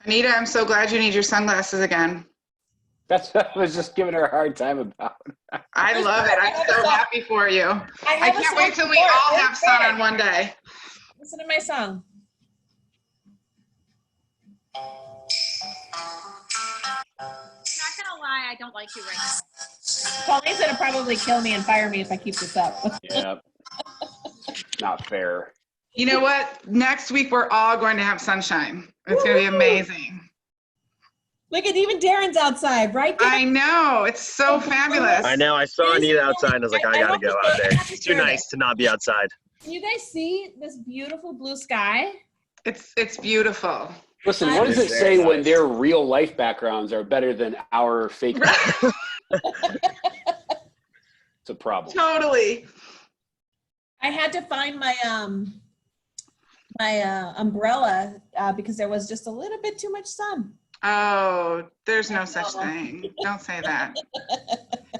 Anita, I'm so glad you need your sunglasses again. That's what I was just giving her a hard time about. I love it. I'm so happy for you. I can't wait till we all have sun on one day. Listen to my song. Not gonna lie, I don't like you right now. Colleen's gonna probably kill me and fire me if I keep this up. Yeah. Not fair. You know what? Next week, we're all going to have sunshine. It's going to be amazing. Look at even Darren's outside, right? Darren? I know. It's so fabulous. I know. I saw Anita outside and I was like, I gotta go out there. It's too nice to not be outside. Can you guys see this beautiful blue sky? It's beautiful. Listen, what does it say when their real life backgrounds are better than our fake? It's a problem. Totally. I had to find my umbrella because there was just a little bit too much sun. Oh, there's no such thing. Don't say that.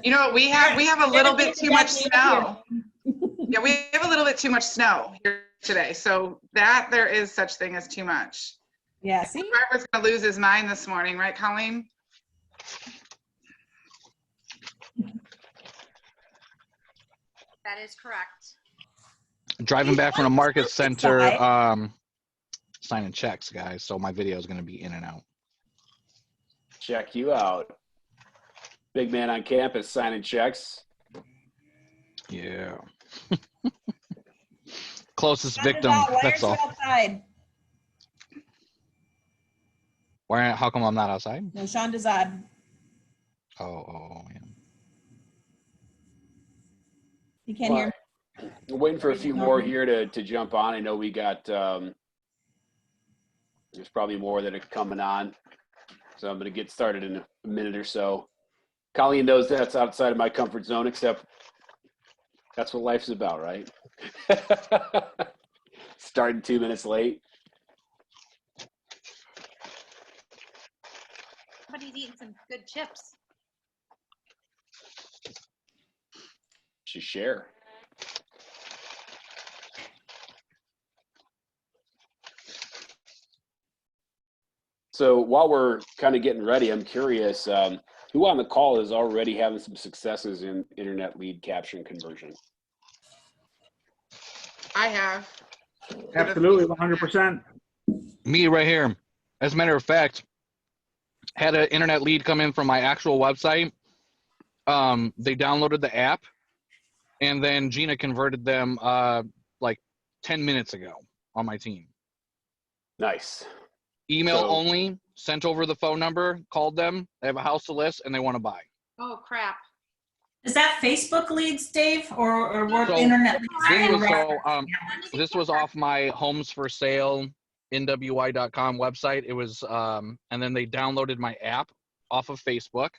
You know what? We have a little bit too much snow. Yeah, we have a little bit too much snow here today. So that there is such thing as too much. Yeah, see? Trevor's gonna lose his mind this morning, right, Colleen? That is correct. Driving back from the market center, signing checks, guys. So my video is going to be in and out. Check you out. Big man on campus signing checks. Yeah. Closest Shonda victim. Zad, why That's aren't all. you outside? Why? How come I'm not outside? No, Shonda Zad. Oh, yeah. You can't hear me. We're waiting for a few more here to jump on. I know we got, there's probably more that are coming on. So I'm going to get started in a minute or so. Colleen knows that's outside of my comfort zone, except that's what life's about, right? Starting 2 minutes late. Somebody's eating some good chips. Should share. So while we're kind of getting ready, I'm curious, who on the call is already having some successes in internet lead capture and conversion? I have. Absolutely, 100%. Me right here. As a matter of fact, had an internet lead come in from my actual website. They downloaded the app, and then Gina converted them like 10 minutes ago on my team. Nice. Email only, sent over the phone number, called them. They have a house to list, and they want to buy. Oh, crap. Is that Facebook leads, Dave, or what So, internet leads? This was off my Homes for Sale NWI.com website. It was, and then they downloaded my app off of Facebook.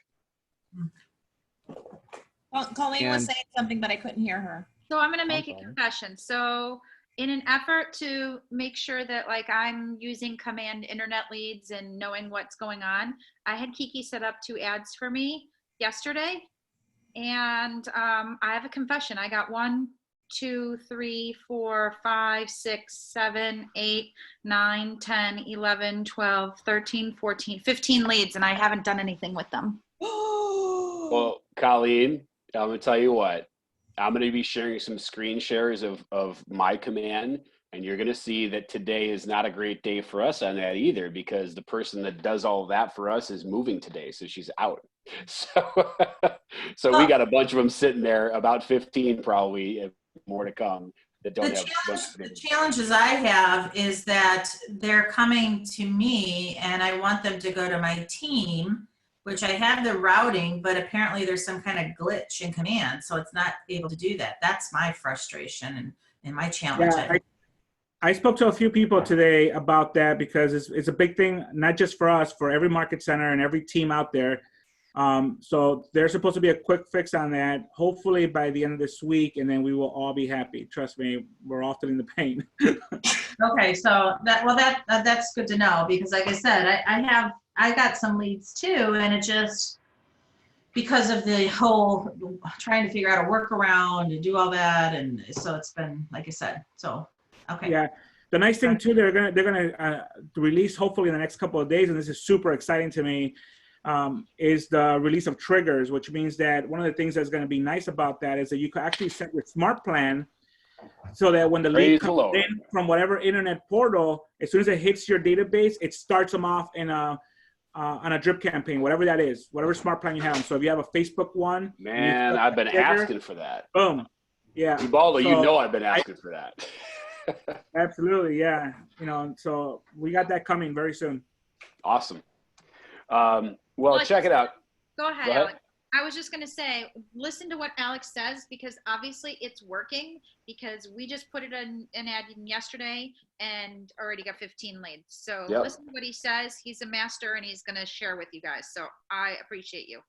Well, Colleen was saying something, but I couldn't hear her. So I'm going to make a confession. So in an effort to make sure that like I'm using command internet leads and knowing what's going on, I had Kiki set up 2 ads for me yesterday. And I have a confession. I got 1, 2, 3, 4, 5, 6, 7, 8, 9, 10, 11, 12, 13, 14, 15 leads, and I haven't done anything with them. Well, Colleen, I'm going to tell you what. I'm going to be sharing some screen shares of my command, and you're going to see that today is not a great day for us on that either, because the person that does all of that for us is moving today, so she's out. So we got a bunch of them sitting there, about 15 probably, more to come, that don't have. The challenges I have is that they're coming to me and I want them to go to my team, which I have the routing, but apparently there's some kind of glitch in command, so it's not able to do that. That's my frustration and my challenge. Yeah, I spoke to a few people today about that because it's a big thing, not just for us, for every market center and every team out there. So there's supposed to be a quick fix on that, hopefully by the end of this week, and then we will all be happy. Trust me, we're all feeling the pain. Okay, so that's good to know, because like I said, I got some leads too, and it just, because of the whole trying to figure out a workaround and do all that, and so it's been, like I said, so okay. Yeah, The nice thing too, they're gonna release hopefully in the next couple of days, and this is super exciting to me, is the release of triggers, which means that one of the things that's going to be nice about that is that you can actually set your smart plan so that when the lead comes in from whatever internet portal, as soon as it hits your database, it starts them off in on a drip campaign, whatever that is, whatever smart plan you have. So if you have a Facebook one, man, I've been asking for that. Boom, yeah. Ubaldo, you know I've been asking for that. Absolutely, yeah. You know, so we got that coming very soon. Awesome. Well, check it out. Go ahead, Alex. I was just going to say, listen to what Alex says, because obviously it's working, because we just put it in an ad yesterday and already got 15 leads. So listen to what he says. He's a master and he's going to share with you guys. So I appreciate you.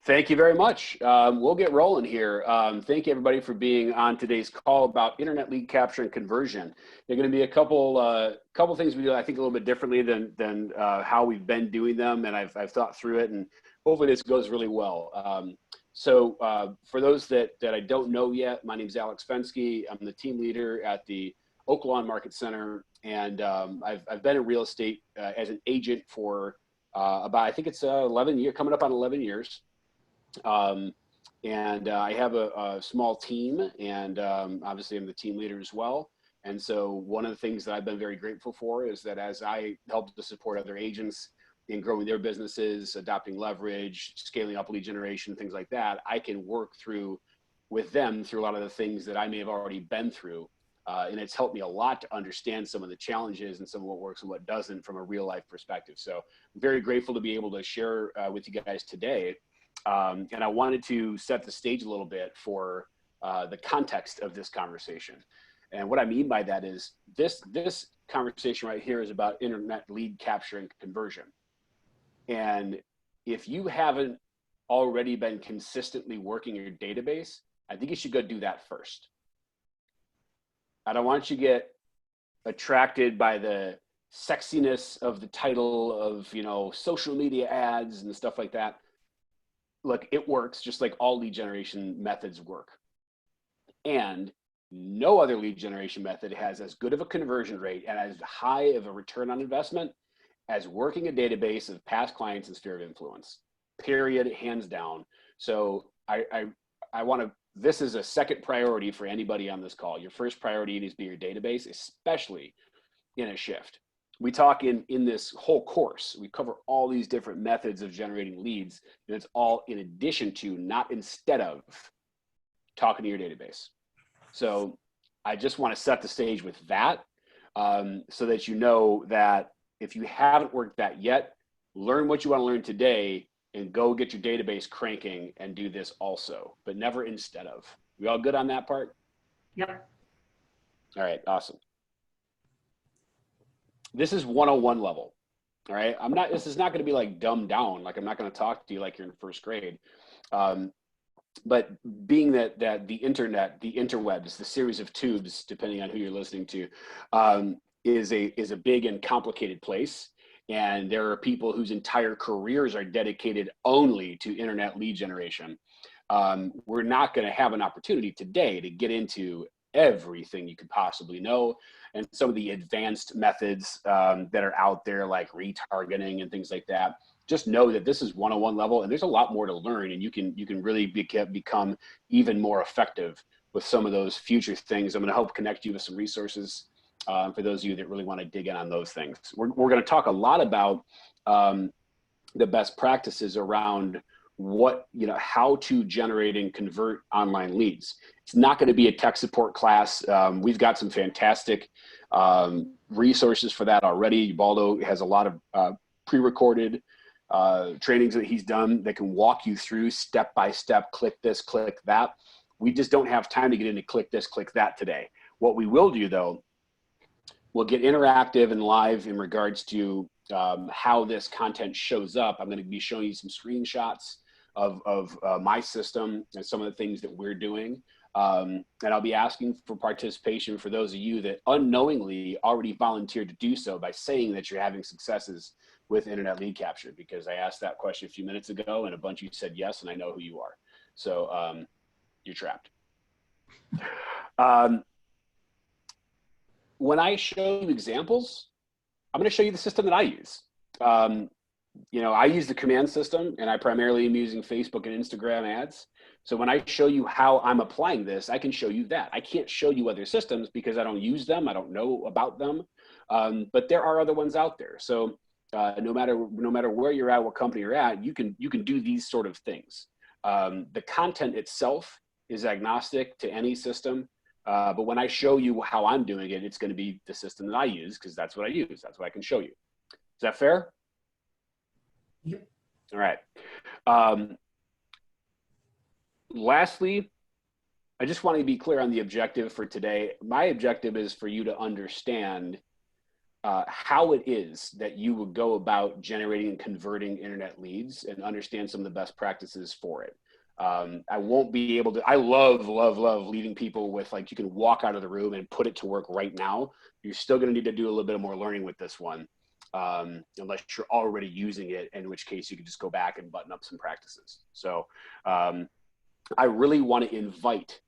Thank you very much. We'll get rolling here. Thank you everybody for being on today's call about internet lead capture and conversion. There are going to be a couple things we do, I think, a little bit differently than how we've been doing them, and I've thought through it, and hopefully this goes really well. So for those that I don't know yet, my name is Alex Fensky. I'm the team leader at the Oak Lawn Market Center, and I've been in real estate as an agent for about, I think it's 11 years, coming up on 11 years. And I have a small team, and obviously I'm the team leader as well. And so one of the things that I've been very grateful for is that as I help to support other agents in growing their businesses, adopting leverage, scaling up lead generation, things like that, I can work through with them through a lot of the things that I may have already been through. And it's helped me a lot to understand some of the challenges and some of what works and what doesn't from a real life perspective. So I'm very grateful to be able to share with you guys today. And I wanted to set the stage a little bit for the context of this conversation. And what I mean by that is this conversation right here is about internet lead capture and conversion. And if you haven't already been consistently working your database, I think you should go do that first. I don't want you to get attracted by the sexiness of the title of, you know, social media ads and stuff like that. Look, it works just like all lead generation methods work. And no other lead generation method has as good of a conversion rate and as high of a return on investment as working a database of past clients and sphere of influence, period, hands down. So I want to, this is a second priority for anybody on this call. Your first priority needs to be your database, especially in a shift. We talk in this whole course, we cover all these different methods of generating leads, and it's all in addition to, not instead of, talking to your database. So I just want to set the stage with that so that you know that if you haven't worked that yet, learn what you want to learn today and go get your database cranking and do this also, but never instead of. We all good on that part? Yep. All right, awesome. This is 101 level, all right? This is not gonna be like dumbed down, like I'm not gonna talk to you like you're in first grade. But being that the internet, the interwebs, the series of tubes, depending on who you're listening to, is a big and complicated place. And there are people whose entire careers are dedicated only to internet lead generation. We're not gonna have an opportunity today to get into everything you could possibly know, and some of the advanced methods that are out there, like retargeting and things like that. Just know that this is 101 level, and there's a lot more to learn, and you can really become even more effective with some of those future things. I'm going to help connect you with some resources for those of you that really want to dig in on those things. We're going to talk a lot about the best practices around how to generate and convert online leads. It's not going to be a tech support class. We've got some fantastic resources for that already. Ubaldo has a lot of pre-recorded trainings that he's done that can walk you through step by step, click this, click that. We just don't have time to get into click this, click that today. What we will do though, we'll get interactive and live in regards to how this content shows up. I'm going to be showing you some screenshots of my system and some of the things that we're doing. And I'll be asking for participation for those of you that unknowingly already volunteered to do so by saying that you're having successes with internet lead capture, because I asked that question a few minutes ago and a bunch of you said yes, and I know who you are. So you're trapped. when I show you examples, I'm going to show you the system that I use. You know, I use the command system, and I primarily am using Facebook and Instagram ads. So when I show you how I'm applying this, I can show you that. I can't show you other systems because I don't use them. I don't know about them. But there are other ones out there. So no matter where you're at, what company you're at, you can do these sort of things. The content itself is agnostic to any system. But when I show you how I'm doing it, it's going to be the system that I use because that's what I use. That's what I can show you. Is that fair? Yep. All right. Lastly, I just want to be clear on the objective for today. My objective is for you to understand how it is that you would go about generating and converting internet leads and understand some of the best practices for it. I won't be able to, I love leaving people with like, you can walk out of the room and put it to work right now. You're still going to need to do a little bit more learning with this one. Unless you're already using it, in which case you can just go back and button up some practices. So I really want to invite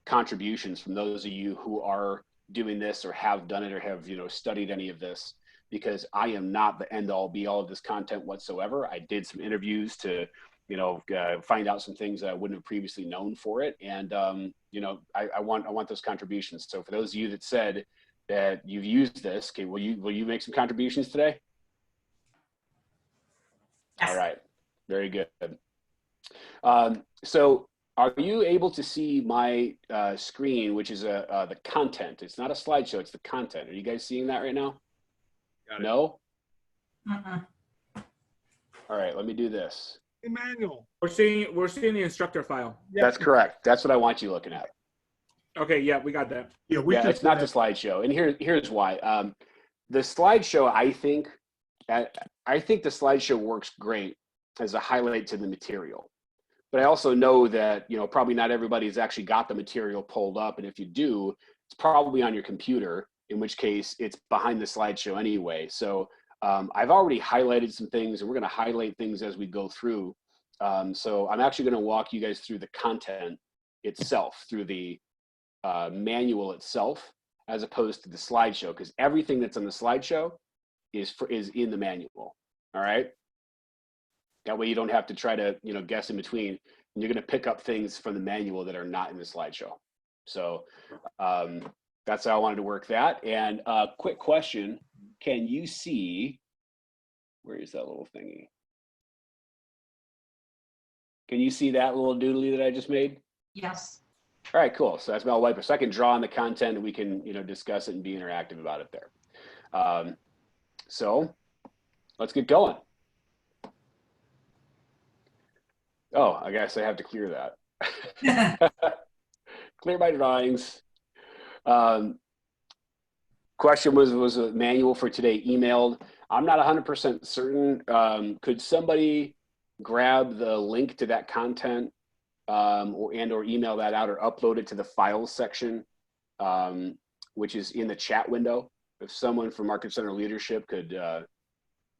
contributions from those of you who are doing this or have done it or have, you know, studied any of this, because I am not the end all be all of this content whatsoever. I did some interviews to, you know, find out some things that I wouldn't have previously known for it. And, you know, I want those contributions. So for those of you that said that you've used this, okay, will you make some contributions today? Yes. All right, very good. So are you able to see my screen, which is the content? It's not a slideshow, it's the content. Are you guys seeing that right now? Got it. No? Mm-mm. All right, let me do this. Emmanuel. We're seeing the instructor file. That's correct. That's what I want you looking at. Okay, yeah, we got that. Yeah, we Yeah, can it's not the see slideshow. And here's why. The slideshow, I think the slideshow works great as a highlight to the material. But I also know that, you know, probably not everybody's actually got the material pulled up. And if you do, it's probably on your computer, in which case it's behind the slideshow anyway. So I've already highlighted some things, and we're going to highlight things as we go through. So I'm actually going to walk you guys through the content itself, through the manual itself, as opposed to the slideshow, because everything that's on the slideshow is in the manual. All right. That way you don't have to try to, you know, guess in between, and you're going to pick up things from the manual that are not in the slideshow. So that's how I wanted to work that. And quick question, can you see, where is that little thingy? Can you see that little doodly that I just made? Yes. All right, cool. So that's Mel Wiper. So I can draw on the content and we can, you know, discuss it and be interactive about it there. So let's get going. Oh, I guess I have to clear that. Clear my drawings. Question was a manual for today emailed. I'm not 100% certain. Could somebody grab the link to that content or email that out or upload it to the files section, which is in the chat window? If someone from Market Center Leadership could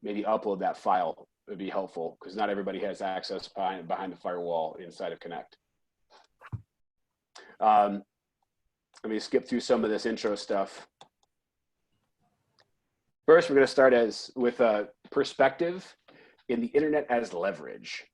maybe upload that file, it would be helpful, because not everybody has access behind the firewall inside of Connect. Let me skip through some of this intro stuff. First, we're going to start with a perspective in the internet as leverage.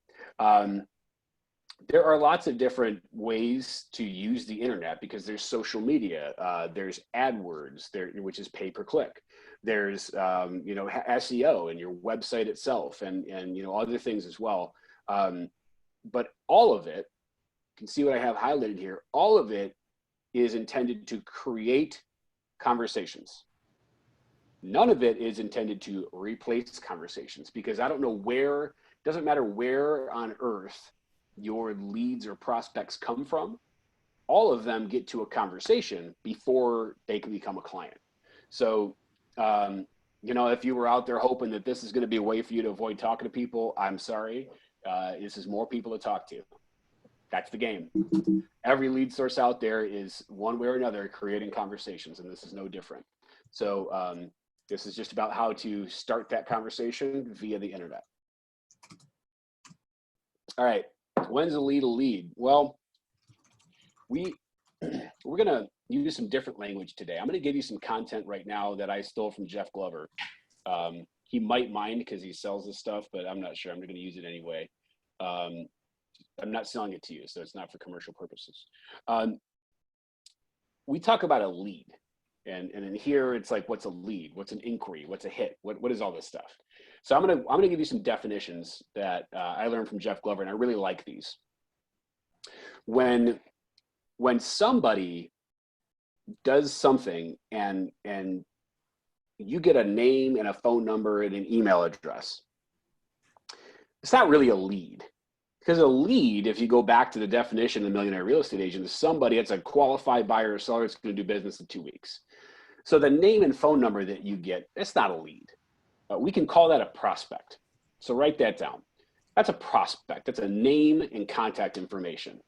There are lots of different ways to use the internet, because there's social media, there's AdWords, which is pay per click. There's you know, SEO and your website itself, and you know, other things as well. But all of it, you can see what I have highlighted here. All of it is intended to create conversations. None of it is intended to replace conversations, because I don't know where, doesn't matter where on earth your leads or prospects come from, all of them get to a conversation before they can become a client. So, you know, if you were out there hoping that this is going to be a way for you to avoid talking to people, I'm sorry. This is more people to talk to. That's the game. Every lead source out there is one way or another creating conversations, and this is no different. So this is just about how to start that conversation via the internet. All right, when's a lead a lead? Well, we're gonna use some different language today. I'm going to give you some content right now that I stole from Jeff Glover. He might mind because he sells this stuff, but I'm not sure. I'm going to use it anyway. I'm not selling it to you, so it's not for commercial purposes. We talk about a lead, and in here it's like, what's a lead? What's an inquiry? What's a hit? What is all this stuff? So I'm gonna give you some definitions that I learned from Jeff Glover, and I really like these. When somebody does something and you get a name and a phone number and an email address, it's not really a lead. Because a lead, if you go back to the definition of Millionaire Real Estate Agent, is somebody that's a qualified buyer or seller that's going to do business in 2 weeks. So the name and phone number that you get, that's not a lead. We can call that a prospect. So write that down. That's a prospect. That's a name and contact information,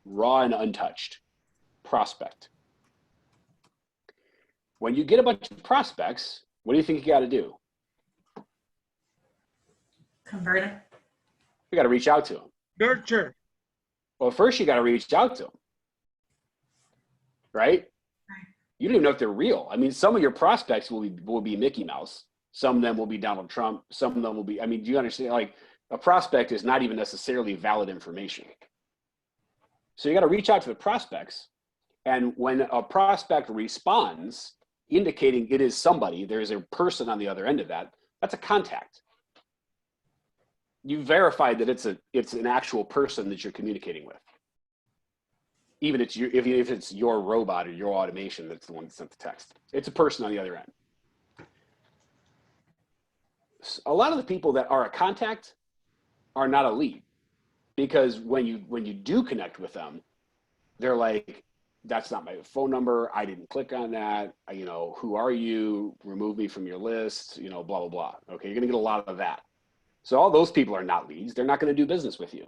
raw and untouched. Prospect. When you get a bunch of prospects, what do you think you got to do? Convert them. You got to reach out to them. Nurture. Well, first you got to reach out to them, right? You don't even know if they're real. I mean, some of your prospects will be Mickey Mouse. Some of them will be Donald Trump. Some of them will be, I mean, do you understand? Like, a prospect is not even necessarily valid information. So you got to reach out to the prospects. And when a prospect responds, indicating it is somebody, there is a person on the other end of that, that's a contact. You verified that it's an actual person that you're communicating with. Even if it's your robot or your automation that's the one that sent the text. It's a person on the other end. A lot of the people that are a contact are not a lead, because when you do connect with them, they're like, that's not my phone number. I didn't click on that. Who are you? Remove me from your list, blah, blah, blah. Okay, you're gonna get a lot of that. So all those people are not leads. They're not going to do business with you.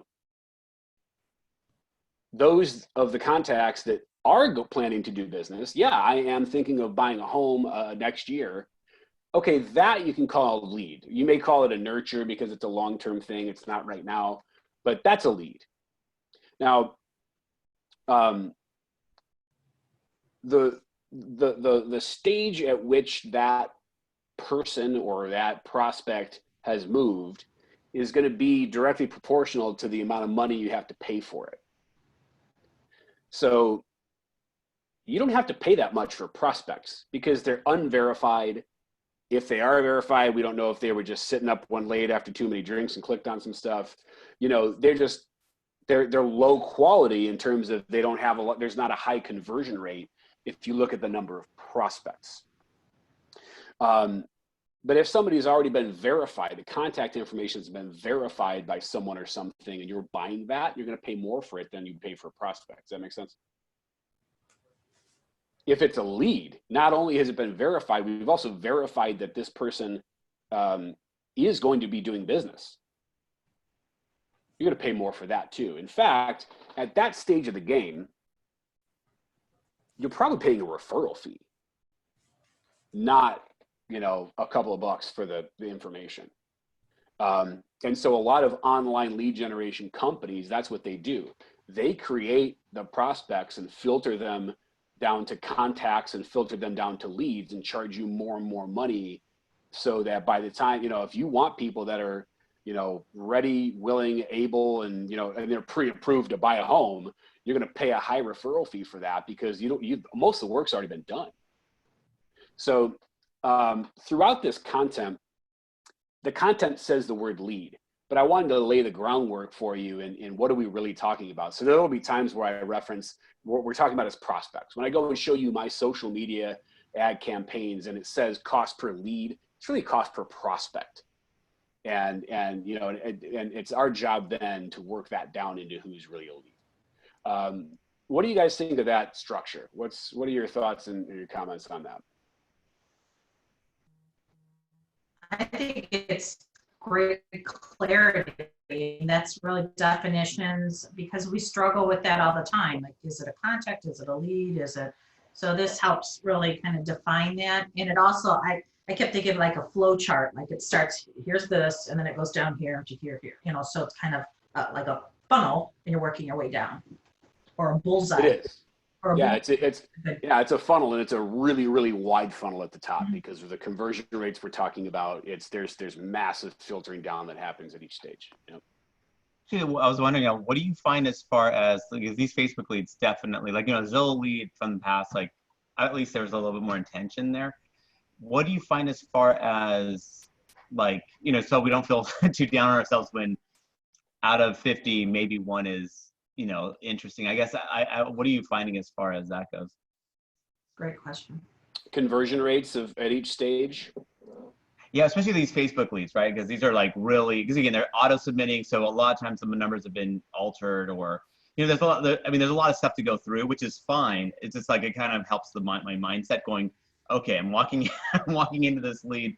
Those of the contacts that are planning to do business, yeah, I am thinking of buying a home next year. Okay, that you can call a lead. You may call it a nurture because it's a long-term thing. It's not right now, but that's a lead. Now, the stage at which that person or that prospect has moved is going to be directly proportional to the amount of money you have to pay for it. So you don't have to pay that much for prospects because they're unverified. If they are verified, we don't know if they were just sitting up one late after too many drinks and clicked on some stuff. They're low quality in terms of they don't have there's not a high conversion rate if you look at the number of prospects. But if somebody's already been verified, the contact information has been verified by someone or something, and you're buying that, you're going to pay more for it than you pay for a prospect. Does that make sense? If it's a lead, not only has it been verified, we've also verified that this person is going to be doing business. You're going to pay more for that too. In fact, at that stage of the game, you're probably paying a referral fee, not a couple of bucks for the information. And so a lot of online lead generation companies, that's what they do. They create the prospects and filter them down to contacts and filter them down to leads and charge you more and more money, so that by the time, if you want people that are, ready, willing, able, and, and they're pre-approved to buy a home, you're going to pay a high referral fee for that because most of the work's already been done. So throughout this content, the content says the word lead, but I wanted to lay the groundwork for you in what are we really talking about. So there will be times where I reference what we're talking about as prospects. When I go and show you my social media ad campaigns and it says cost per lead, it's really cost per prospect. And it's our job then to work that down into who's really a lead. What do you guys think of that structure? What are your thoughts and your comments on that? I think it's great clarity. That's really definitions, because we struggle with that all the time. Like, is it a contact? Is it a lead? So this helps really kind of define that. And it also, I kept thinking like a flow chart, like it starts, here's this, and then it goes down here to here, so it's kind of like a funnel and you're working your way down, or a bullseye. It is. Yeah, it's a funnel, and it's a really, really wide funnel at the top because of the conversion rates we're talking about. There's massive filtering down that happens at each stage. Yep. Actually, I was wondering, what do you find as far as like these Facebook leads? Definitely, like Zillow lead from the past, like at least there was a little bit more intention there. What do you find as far as like so we don't feel too down on ourselves when out of 50 maybe one is interesting? I guess what are you finding as far as that goes? Great question. Conversion rates at each stage. Yeah, especially these Facebook leads, right? Because these are like really, because again, they're auto submitting. So a lot of times some numbers have been altered, or, there's a lot, there's a lot of stuff to go through, which is fine. It's just like, it kind of helps my mindset going, okay, I'm walking into this lead,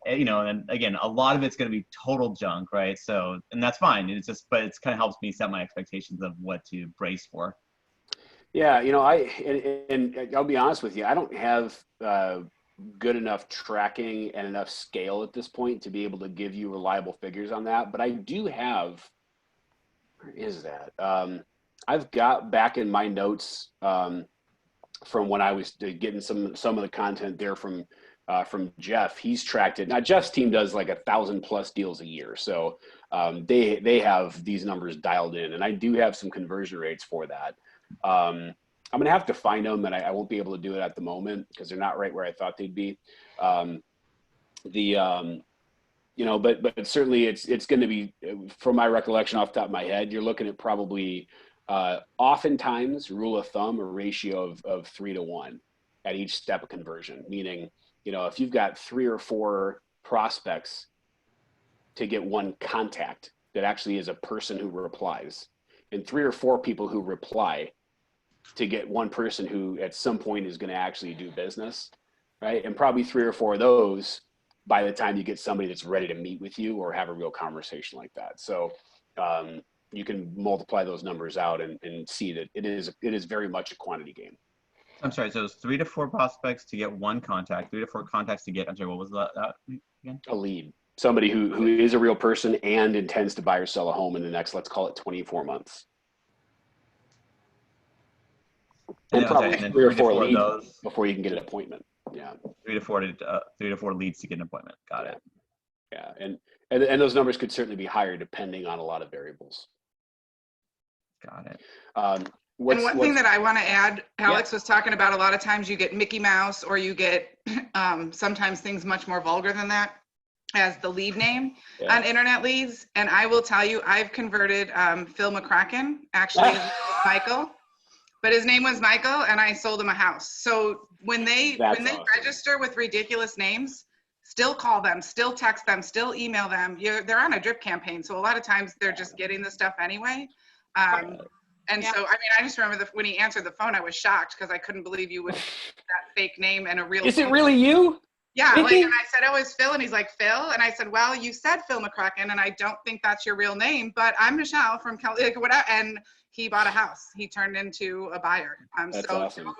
and again, a lot of it's going to be total junk, right? So, and that's fine. It's just, but it's kind of helps me set my expectations of what to brace for. Yeah. And I'll be honest with you, I don't have, good enough tracking and enough scale at this point to be able to give you reliable figures on that. But I do have, where is that? I've got back in my notes from when I was getting some of the content there from Jeff. He's tracked it. Now Jeff's team does like 1,000+ deals a year. So they have these numbers dialed in, and I do have some conversion rates for that. I'm going to have to find them, and I won't be able to do it at the moment because they're not right where I thought they'd be. But certainly it's going to be, from my recollection off the top of my head, you're looking at probably oftentimes rule of thumb, a ratio of 3 to 1 at each step of conversion. Meaning, if you've got 3 or 4 prospects to get one contact that actually is a person who replies, and 3 or 4 people who reply to get one person who at some point is going to actually do business, right? And probably 3 or 4 of those by the time you get somebody that's ready to meet with you or have a real conversation like that. So you can multiply those numbers out and see that it is very much a quantity game. I'm sorry, so it's 3 to 4 prospects to get one contact, 3 to 4 contacts to get, I'm sorry, what was that again? A lead. Somebody who is a real person and intends to buy or sell a home in the next, let's call it 24 months. And probably 3 or 4 leads before you can get an appointment. Yeah. 3 to 4 leads to get an appointment. Got it. Yeah. And those numbers could certainly be higher depending on a lot of variables. Got it. And one thing that I want to add, Alex was talking about, a lot of times you get Mickey Mouse, or you get sometimes things much more vulgar than that as the lead name on internet leads. And I will tell you, I've converted Phil McCracken, actually Michael. But his name was Michael, and I sold him a house. So when they register with ridiculous names, still call them, still text them, still email them. They're on a drip campaign, so a lot of times they're just getting the stuff anyway. And so, I mean, I just remember when he answered the phone, I was shocked because I couldn't believe you would that fake name and a real. Is it really you? Yeah, and I said, oh, it's Phil, and he's like, Phil, and I said, well, you said Phil McCracken, and I don't think that's your real name, but I'm Michelle from Cali, like whatever, and he bought a house. He turned into a buyer. That's awesome.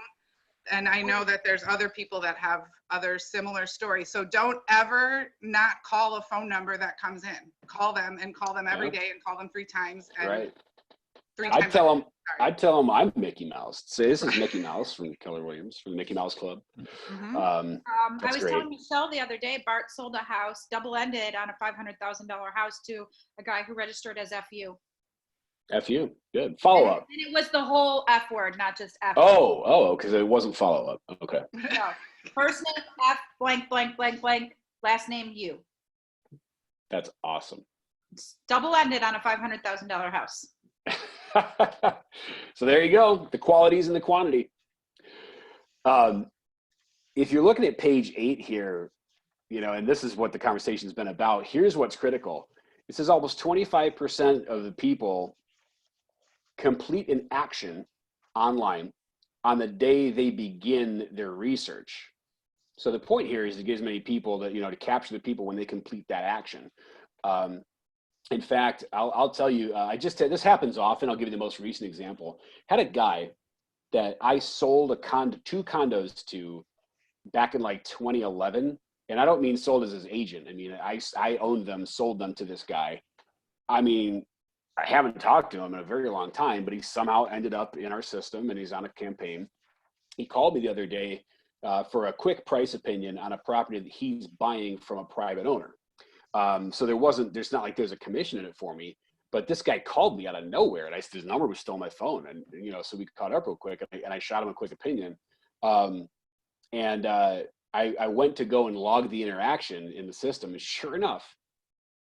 And I know that there's other people that have other similar stories. So don't ever not call a phone number that comes in. Call them every day and call them 3 times. And right. 3 times. I'd tell them I'm Mickey Mouse. Say, this is Mickey Mouse from Keller Williams, from the Mickey Mouse Club. Mm-hmm. I was telling Michelle the other day, Bart sold a house, double-ended, on a $500,000 house to a guy who registered as FU. FU, good. Follow up. And it was the whole F word, not just F. Oh, because it wasn't follow up. Okay. No. First name F, blank, blank, blank, blank. Last name U. That's awesome. It's double-ended on a $500,000 house. So there you go. The qualities and the quantity. If you're looking at page 8 here, and this is what the conversation's been about, here's what's critical. It says almost 25% of the people complete an action online on the day they begin their research. So the point here is to get as many people that, to capture the people when they complete that action. In fact, I'll tell you, this happens often. I'll give you the most recent example. Had a guy that I sold 2 condos to back in like 2011. And I don't mean sold as his agent. I mean, I owned them, sold them to this guy. I mean, I haven't talked to him in a very long time, but he somehow ended up in our system and he's on a campaign. He called me the other day for a quick price opinion on a property that he's buying from a private owner. So there's not like there's a commission in it for me, but this guy called me out of nowhere and his number was still on my phone. And, so we caught up real quick and I shot him a quick opinion. I went to go and log the interaction in the system, and sure enough,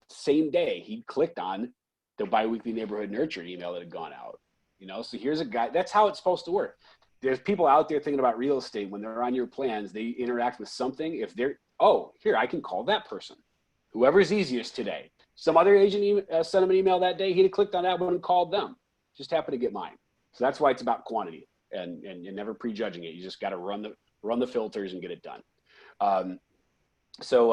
same day he clicked on the biweekly neighborhood nurture email that had gone out. So here's a guy. That's how it's supposed to work. There's people out there thinking about real estate. When they're on your plans, they interact with something. If they're, here, I can call that person, whoever's easiest today. Some other agent sent him an email that day. He'd have clicked on that one and called them. Just happened to get mine. So that's why it's about quantity and you're never prejudging it. You just got to run the filters and get it done. So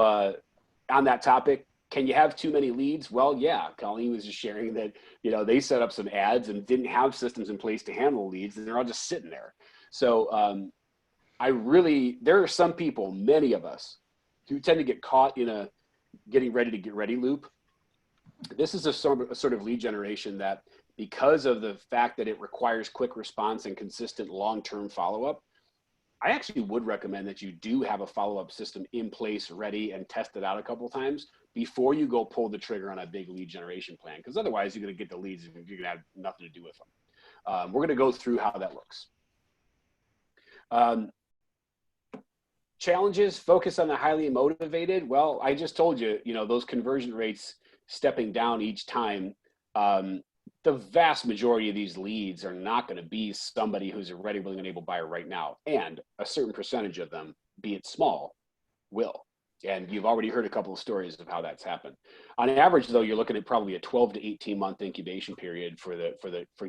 on that topic, can you have too many leads? Well, yeah, Colleen was just sharing that, they set up some ads and didn't have systems in place to handle leads, and they're all just sitting there. So there are some people, many of us, who tend to get caught in a getting ready to get ready loop. This is a sort of lead generation that, because of the fact that it requires quick response and consistent long-term follow-up, I actually would recommend that you do have a follow-up system in place, ready, and test it out a couple times before you go pull the trigger on a big lead generation plan, because otherwise you're going to get the leads and you're going to have nothing to do with them. We're going to go through how that looks. Challenges, focus on the highly motivated. Well, I just told you, those conversion rates stepping down each time. The vast majority of these leads are not going to be somebody who's a ready, willing, and able buyer right now. And a certain percentage of them, be it small, will. And you've already heard a couple of stories of how that's happened. On average, though, you're looking at probably a 12 to 18 month incubation period for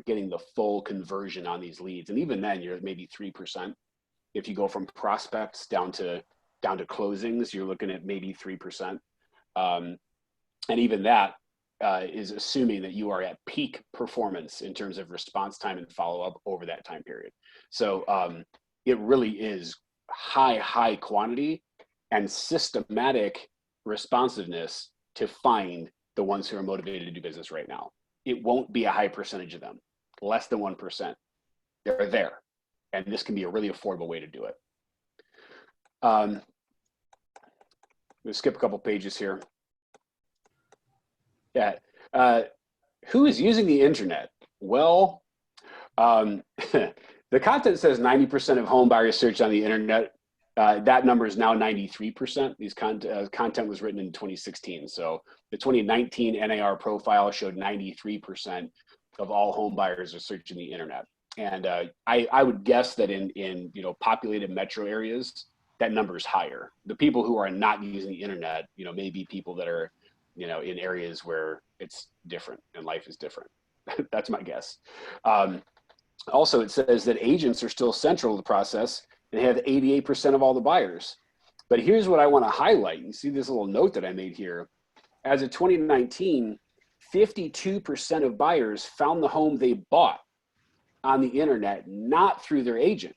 getting the full conversion on these leads. And even then, you're at maybe 3%. If you go from prospects down to closings, you're looking at maybe 3%. And even that is assuming that you are at peak performance in terms of response time and follow-up over that time period. So it really is high quantity and systematic responsiveness to find the ones who are motivated to do business right now. It won't be a high percentage of them, less than 1%. They're there. And this can be a really affordable way to do it. We'll skip a couple pages here. Yeah. Who is using the internet? Well, the content says 90% of home buyers search on the internet. That number is now 93%. These content was written in 2016. So the 2019 NAR profile showed 93% of all home buyers are searching the internet. And I would guess that in populated metro areas, that number is higher. The people who are not using the internet, may be people that are, in areas where it's different and life is different. That's my guess. Also, it says that agents are still central to the process and have 88% of all the buyers. But here's what I want to highlight. You see this little note that I made here. As of 2019, 52% of buyers found the home they bought on the internet, not through their agent.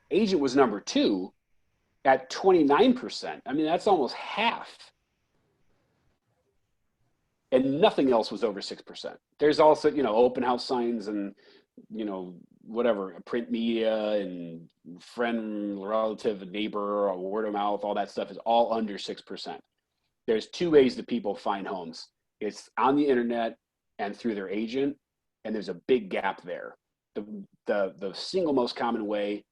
Agent was number 2 at 29%. I mean, that's almost half. And nothing else was over 6%. There's also, open house signs and, whatever, print media and friend, relative, neighbor, or word of mouth, all that stuff is all under 6%. There's 2 ways that people find homes. It's on the internet and through their agent, and there's a big gap there. The single most common way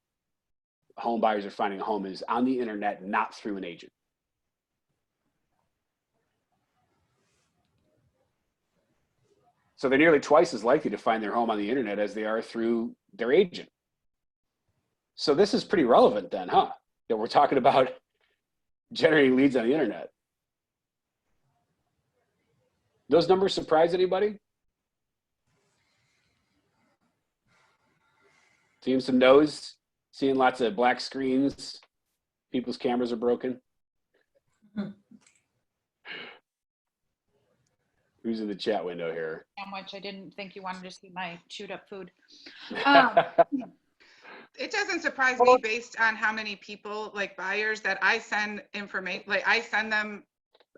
home buyers are finding a home is on the internet, not through an agent. So they're nearly twice as likely to find their home on the internet as they are through their agent. So this is pretty relevant then, huh? That we're talking about generating leads on the internet. Those numbers surprise anybody? Seeing some no's, seeing lots of black screens, people's cameras are broken. Who's in the chat window here? Sandwich. I didn't think you wanted to see my chewed up food. It doesn't surprise me based on how many people, like buyers, that I send information, like I send them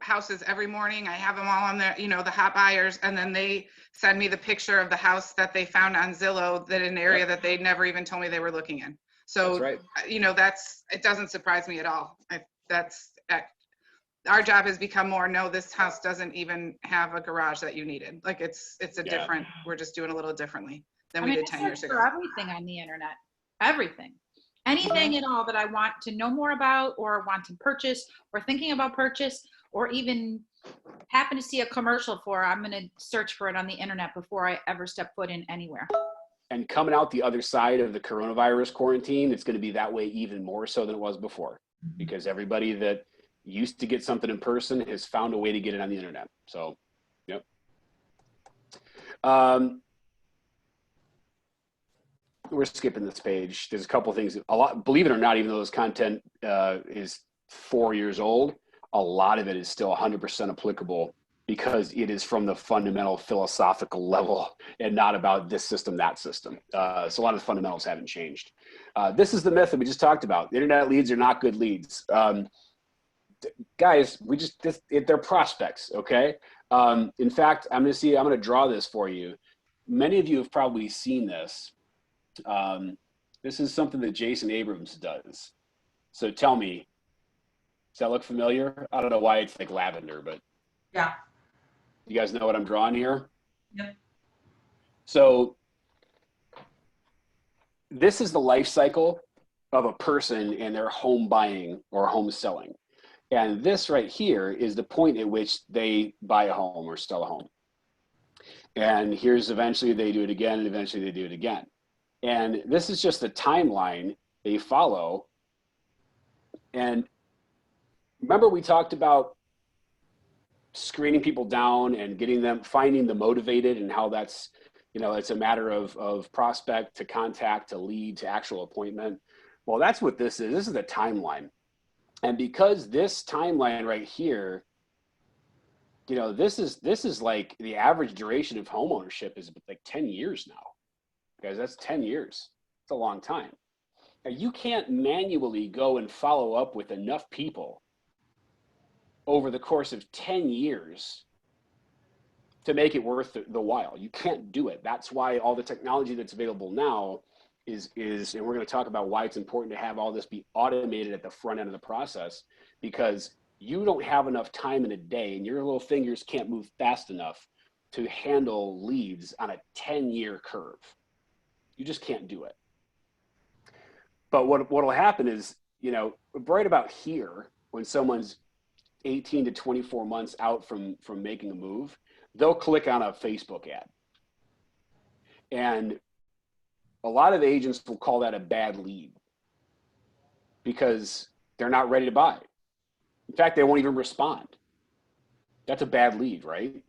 houses every morning. I have them all on there, you know, the hot buyers, and then they send me the picture of the house that they found on Zillow that in an area that they never even told me they were looking in. So, That's right. you know, it doesn't surprise me at all. Our job has become more, no, this house doesn't even have a garage that you needed. Like it's a Yeah. different, we're just doing a little differently than I we mean, did 10 I years search ago. for everything on the internet, everything, anything at all that I want to know more about or want to purchase or thinking about purchase or even happen to see a commercial for, I'm going to search for it on the internet before I ever step foot in anywhere. And coming out the other side of the coronavirus quarantine, it's going to be that way even more so than it was before, because everybody that used to get something in person has found a way to get it on the internet. So, yep. We're skipping this page. There's a couple things. A lot, believe it or not, even though this content is 4 years old, a lot of it is still 100% applicable because it is from the fundamental philosophical level and not about this system, that system. So a lot of the fundamentals haven't changed. This is the myth that we just talked about. Internet leads are not good leads. Guys, they're prospects, okay? In fact, I'm gonna draw this for you. Many of you have probably seen this. This is something that Jason Abrams does. So tell me, does that look familiar? I don't know why it's like lavender, but Yeah. you guys know what I'm drawing here? Yep. So this is the life cycle of a person and their home buying or home selling. And this right here is the point at which they buy a home or sell a home. And here's eventually they do it again, and eventually they do it again. And this is just the timeline they follow. And remember we talked about screening people down and getting them, finding the motivated, and how that's, you know, it's a matter of prospect to contact to lead to actual appointment. Well, that's what this is. This is the timeline. And because this timeline right here, you know, this is like the average duration of home ownership is like 10 years now. Guys, that's 10 years. It's a long time. Now, you can't manually go and follow up with enough people over the course of 10 years to make it worth the while. You can't do it. That's why all the technology that's available now is, and we're going to talk about why it's important to have all this be automated at the front end of the process, because you don't have enough time in a day and your little fingers can't move fast enough to handle leads on a 10-year curve. You just can't do it. But what'll happen is, you know, right about here, when someone's 18 to 24 months out from making a move, they'll click on a Facebook ad. And a lot of agents will call that a bad lead because they're not ready to buy. In fact, they won't even respond. That's a bad lead, right?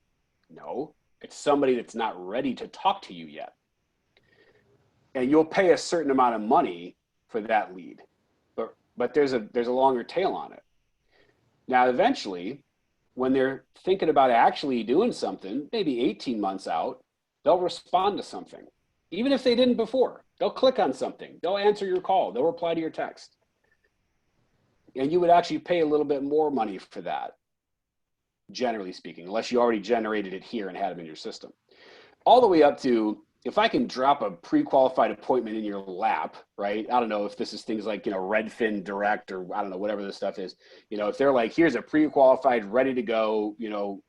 No, it's somebody that's not ready to talk to you yet. And you'll pay a certain amount of money for that lead, but there's a longer tail on it. Now, eventually, when they're thinking about actually doing something, maybe 18 months out, they'll respond to something. Even if they didn't before, they'll click on something, they'll answer your call, they'll reply to your text. And you would actually pay a little bit more money for that, generally speaking, unless you already generated it here and had them in your system. All the way up to, if I can drop a pre-qualified appointment in your lap, right? I don't know if this is things like, you know, Redfin Direct or I don't know, whatever this stuff is. You know, if they're like, here's a pre-qualified, ready to go, you know,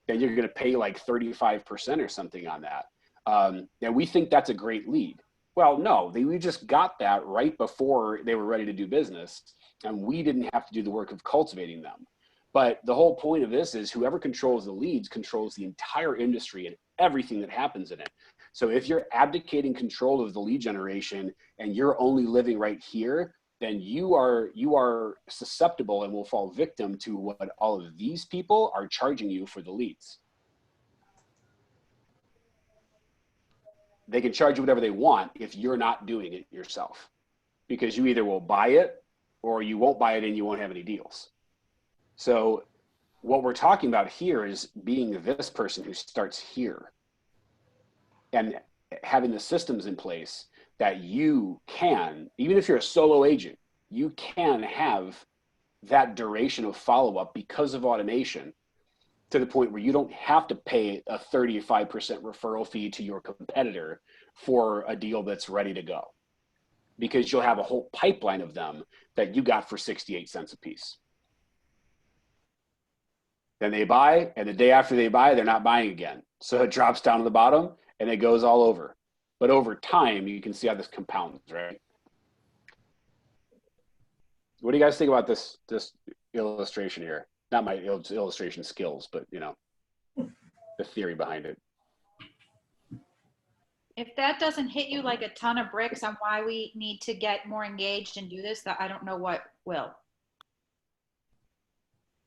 then you're going to pay like 35% or something on that. And we think that's a great lead. Well, no, we just got that right before they were ready to do business, and we didn't have to do the work of cultivating them. But the whole point of this is whoever controls the leads controls the entire industry and everything that happens in it. So if you're abdicating control of the lead generation and you're only living right here, then you are susceptible and will fall victim to what all of these people are charging you for the leads. They can charge you whatever they want if you're not doing it yourself, because you either will buy it or you won't buy it and you won't have any deals. So what we're talking about here is being this person who starts here and having the systems in place that you can, even if you're a solo agent, you can have that duration of follow-up because of automation to the point where you don't have to pay a 35% referral fee to your competitor for a deal that's ready to go, because you'll have a whole pipeline of them that you got for 68 cents a piece. Then they buy, and the day after they buy, they're not buying again. So it drops down to the bottom and it goes all over. But over time, you can see how this compounds, right? What do you guys think about this illustration here? Not my illustration skills, but you know, the theory behind it. If that doesn't hit you like a ton of bricks on why we need to get more engaged and do this, that I don't know what will.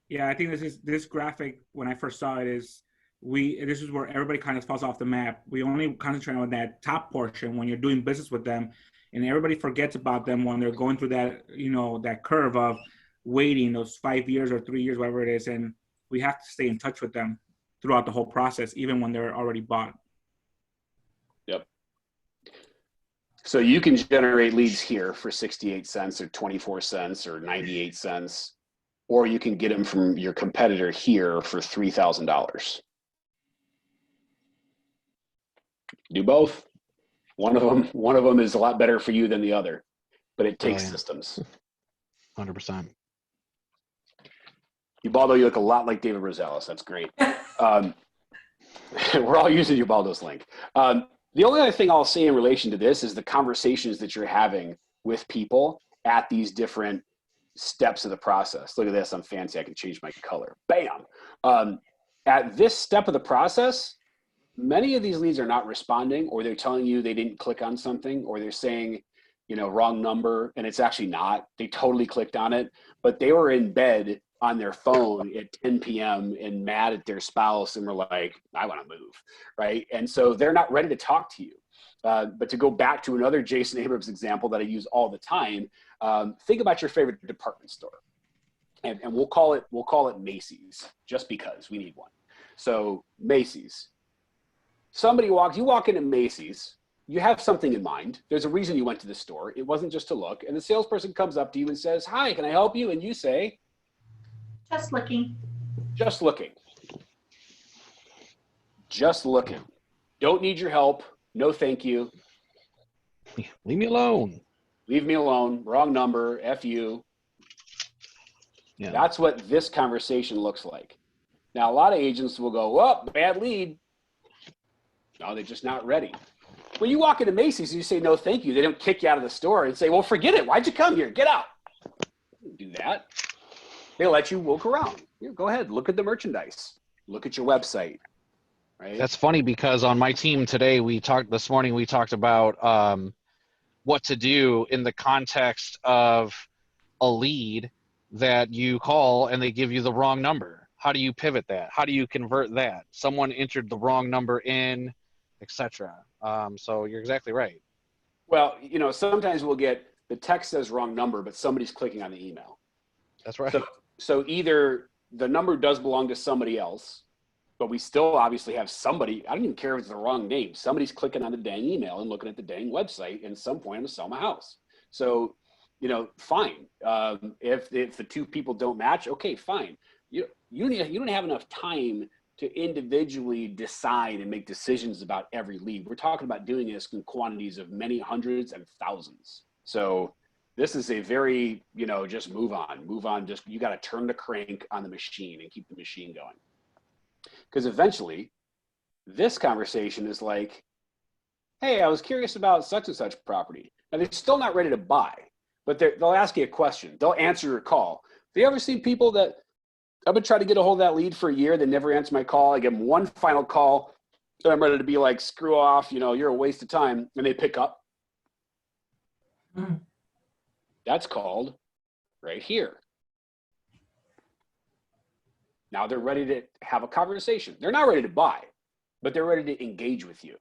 Yeah, I think this graphic, when I first saw it, this is where everybody kind of falls off the map. We only concentrate on that top portion when you're doing business with them, and everybody forgets about them when they're going through that, you know, that curve of waiting those 5 years or 3 years, whatever it is. And we have to stay in touch with them throughout the whole process, even when they're already bought. Yep. So you can generate leads here for 68 cents or 24 cents or 98 cents, or you can get them from your competitor here for $3,000. Do both. One of them is a lot better for you than the other, but it takes systems. 100%. Ubaldo, you look a lot like David Rosales. That's great. We're all using Ubaldo's link. The only other thing I'll say in relation to this is the conversations that you're having with people at these different steps of the process. Look at this. I'm fancy. I can change my color. Bam. At this step of the process, many of these leads are not responding, or they're telling you they didn't click on something, or they're saying, you know, wrong number, and it's actually not. They totally clicked on it, but they were in bed on their phone at 10 p.m. and mad at their spouse and were like, I want to move, right? And so they're not ready to talk to you. But to go back to another Jason Abrams example that I use all the time, think about your favorite department store, and we'll call it Macy's, just because we need one. So Macy's. You walk into Macy's, you have something in mind. There's a reason you went to the store. It wasn't just to look. And the salesperson comes up to you and says, hi, can I help you? And you say, Just looking. just looking. Just looking. Don't need your help. No, thank you. Leave me alone. Leave me alone. Wrong number. F you. Yeah. That's what this conversation looks like. Now, a lot of agents will go, oh, bad lead. No, they're just not ready. When you walk into Macy's and you say, no, thank you, they don't kick you out of the store and say, well, forget it. Why'd you come here? Get out. They don't do that. They let you walk around. Yeah, go ahead. Look at the merchandise. Look at your website. Right? That's funny because on my team today, this morning we talked about what to do in the context of a lead that you call and they give you the wrong number. How do you pivot that? How do you convert that? Someone entered the wrong number in, etc. So you're exactly right. Well, you know, sometimes we'll get the text says wrong number, but somebody's clicking on the email. That's right. So either the number does belong to somebody else, but we still obviously have somebody, I don't even care if it's the wrong name. Somebody's clicking on the dang email and looking at the dang website, and at some point I'm gonna sell my house. So, you know, fine. If the two people don't match, okay, fine. You don't have enough time to individually decide and make decisions about every lead. We're talking about doing this in quantities of many hundreds and thousands. So this is a very, you know, just move on. Just, you got to turn the crank on the machine and keep the machine going. Because eventually this conversation is like, hey, I was curious about such and such property. Now they're still not ready to buy, but they'll ask you a question. They'll answer your call. Have you ever seen people that, I've been trying to get a hold of that lead for a year, they never answer my call. I give them one final call, and I'm ready to be like, screw off, you know, you're a waste of time, and they pick up. That's called right here. Now they're ready to have a conversation. They're not ready to buy, but they're ready to engage with you.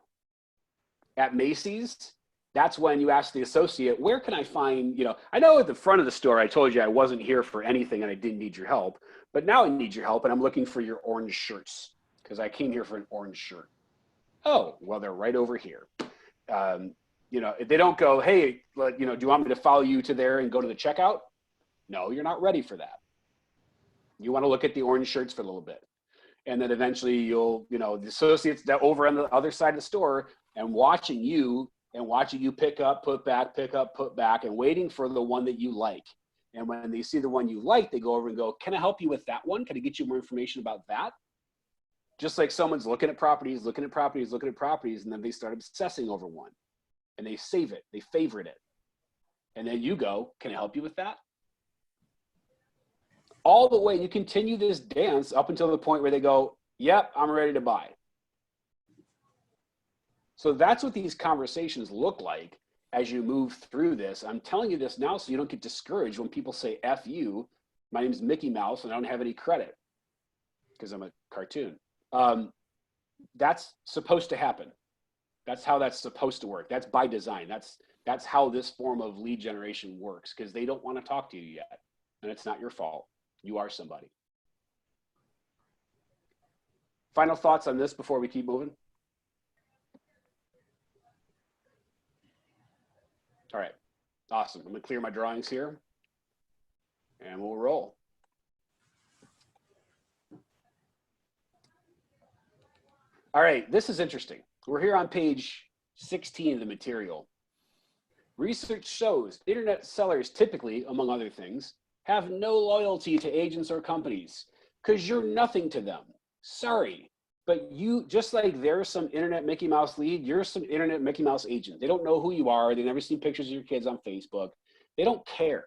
At Macy's, that's when you ask the associate, where can I find, you know, I know at the front of the store, I told you I wasn't here for anything and I didn't need your help, but now I need your help and I'm looking for your orange shirts because I came here for an orange shirt. Oh, well, they're right over here. You know, if they don't go, hey, you know, do you want me to follow you to there and go to the checkout? No, you're not ready for that. You want to look at the orange shirts for a little bit. And then eventually you'll, the associates that over on the other side of the store and watching you pick up, put back, pick up, put back, and waiting for the one that you like. And when they see the one you like, they go over and go, can I help you with that one? Can I get you more information about that? Just like someone's looking at properties, and then they start obsessing over one. And they save it, they favorite it. And then you go, can I help you with that? All the way, you continue this dance up until the point where they go, yep, I'm ready to buy. So that's what these conversations look like as you move through this. I'm telling you this now so you don't get discouraged when people say, F you, my name is Mickey Mouse and I don't have any credit because I'm a cartoon. That's supposed to happen. That's how that's supposed to work. That's by design. That's how this form of lead generation works, because they don't want to talk to you yet. And it's not your fault. You are somebody. Final thoughts on this before we keep moving? All right, awesome. I'm gonna clear my drawings here and we'll roll. All right, this is interesting. We're here on page 16 of the material. Research shows internet sellers typically, among other things, have no loyalty to agents or companies because you're nothing to them. Sorry, but you, just like there's some internet Mickey Mouse lead, you're some internet Mickey Mouse agent. They don't know who you are. They've never seen pictures of your kids on Facebook. They don't care.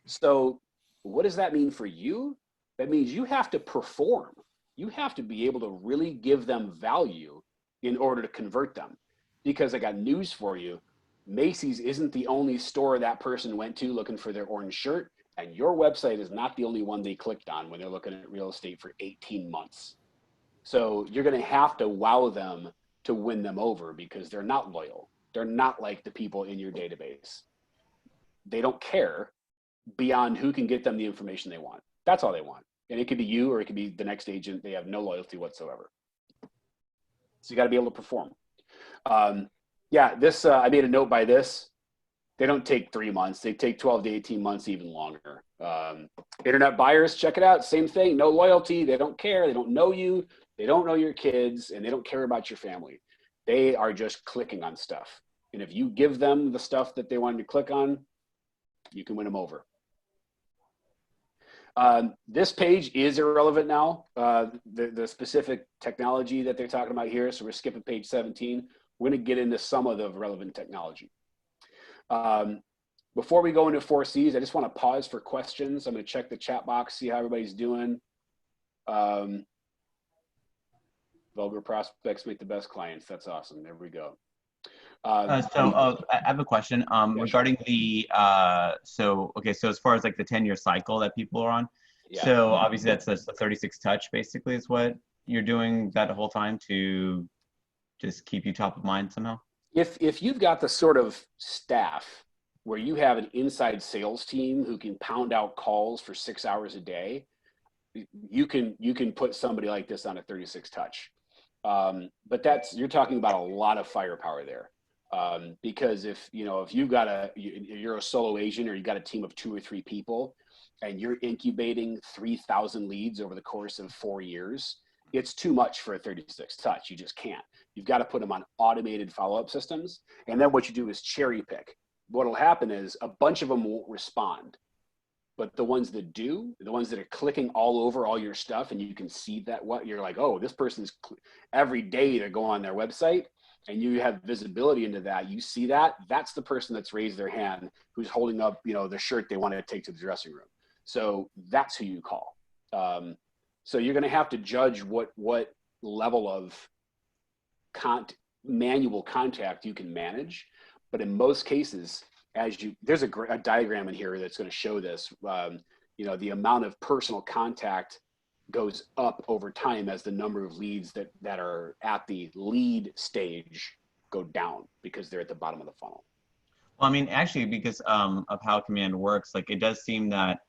So what does that mean for you? That means you have to perform. You have to be able to really give them value in order to convert them. Because I got news for you. Macy's isn't the only store that person went to looking for their orange shirt. And your website is not the only one they clicked on when they're looking at real estate for 18 months. So you're going to have to wow them to win them over because they're not loyal. They're not like the people in your database. They don't care beyond who can get them the information they want. That's all they want. And it could be you or it could be the next agent. They have no loyalty whatsoever. So you got to be able to perform. Yeah, this, I made a note by this. They don't take 3 months. They take 12 to 18 months, even longer. Internet buyers, check it out. Same thing, no loyalty. They don't care. They don't know you. They don't know your kids, and they don't care about your family. They are just clicking on stuff. And if you give them the stuff that they wanted to click on, you can win them over. This page is irrelevant now, the specific technology that they're talking about here. So we're skipping page 17. We're going to get into some of the relevant technology. Before we go into 4Cs, I just want to pause for questions. I'm going to check the chat box, see how everybody's doing. Vulgar prospects make the best clients. That's awesome. There we go. I have a question regarding the so as far as like the 10-year cycle that people are on. Yeah. So obviously that's the 36 touch basically is what you're doing that whole time to just keep you top of mind somehow. If you've got the sort of staff where you have an inside sales team who can pound out calls for 6 hours a day, you can put somebody like this on a 36 touch. But you're talking about a lot of firepower there. Because if you're a solo agent or you've got a team of 2 or 3 people and you're incubating 3,000 leads over the course of 4 years, it's too much for a 36 touch. You just can't. You've got to put them on automated follow-up systems. And then what you do is cherry pick. What'll happen is a bunch of them won't respond, but the ones that do, the ones that are clicking all over all your stuff, and you can see that what you're like, oh, this person's every day they go on their website, and you have visibility into that. You see that, that's the person that's raised their hand, who's holding up, the shirt they want to take to the dressing room. So that's who you call. So you're going to have to judge what level of manual contact you can manage. But in most cases, there's a diagram in here that's going to show this. The amount of personal contact goes up over time as the number of leads that are at the lead stage go down because they're at the bottom of the funnel. Well, I mean, actually, because of how Command works, like it does seem that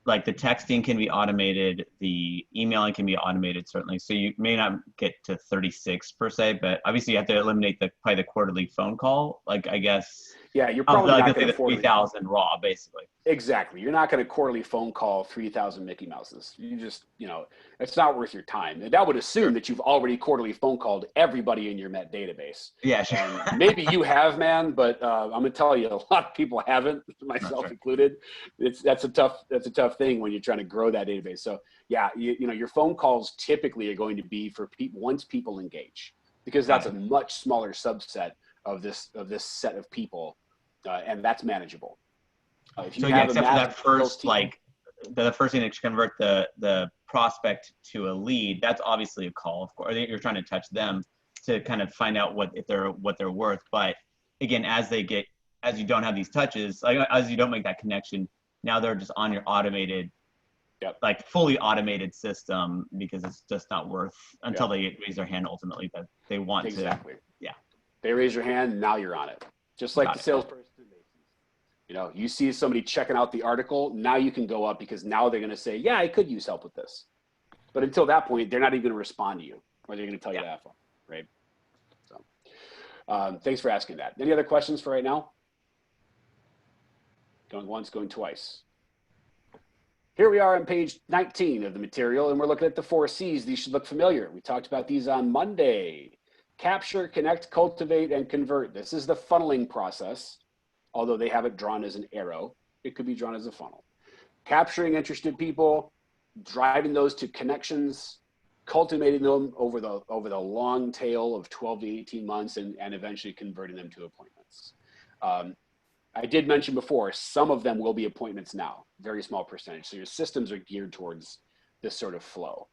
like the texting can be automated, the emailing can be automated, certainly. So you may not get to 36 per se, but obviously you have to eliminate probably the quarterly phone call. Like, I guess. Yeah, you're Oh, probably like not I say going the to afford 3,000 raw, basically. Exactly. You're not going to quarterly phone call 3,000 Mickey Mouses. You just, it's not worth your time. And that would assume that you've already quarterly phone called everybody in your Met database. Yeah, sure. And maybe you have, man, but I'm going to tell you, a lot of people haven't, myself Sure. included. That's a tough thing when you're trying to grow that database. So yeah, your phone calls typically are going to be for people once people engage, because that's a much smaller subset of this set of people, and that's manageable. If you So have yeah, a except for that massive sales first, team- like the first thing to convert the prospect to a lead, that's obviously a call, of course. You're trying to touch them to kind of find out what they're worth. But again, as you don't have these touches, like as you don't make that connection, now they're just on your automated, like fully automated system, because it's just not worth until they raise their hand ultimately that they want Exactly. to. Yeah. They raise your hand, now you're on it. Just like the salesperson. You see somebody checking out the article, now you can go up because now they're going to say, yeah, I could use help with this. But until that point, they're not even going to respond to you, or they're going to tell you that, right? So thanks for asking that. Any other questions for right now? Going once, going twice. Here we are on page 19 of the material, and we're looking at the 4 C's. These should look familiar. We talked about these on Monday. Capture, connect, cultivate, and convert. This is the funneling process. Although they have it drawn as an arrow, it could be drawn as a funnel. Capturing interested people, driving those to connections, cultivating them over the long tail of 12 to 18 months, and eventually converting them to appointments. I did mention before, some of them will be appointments now, very small percentage. So your systems are geared towards this sort of flow.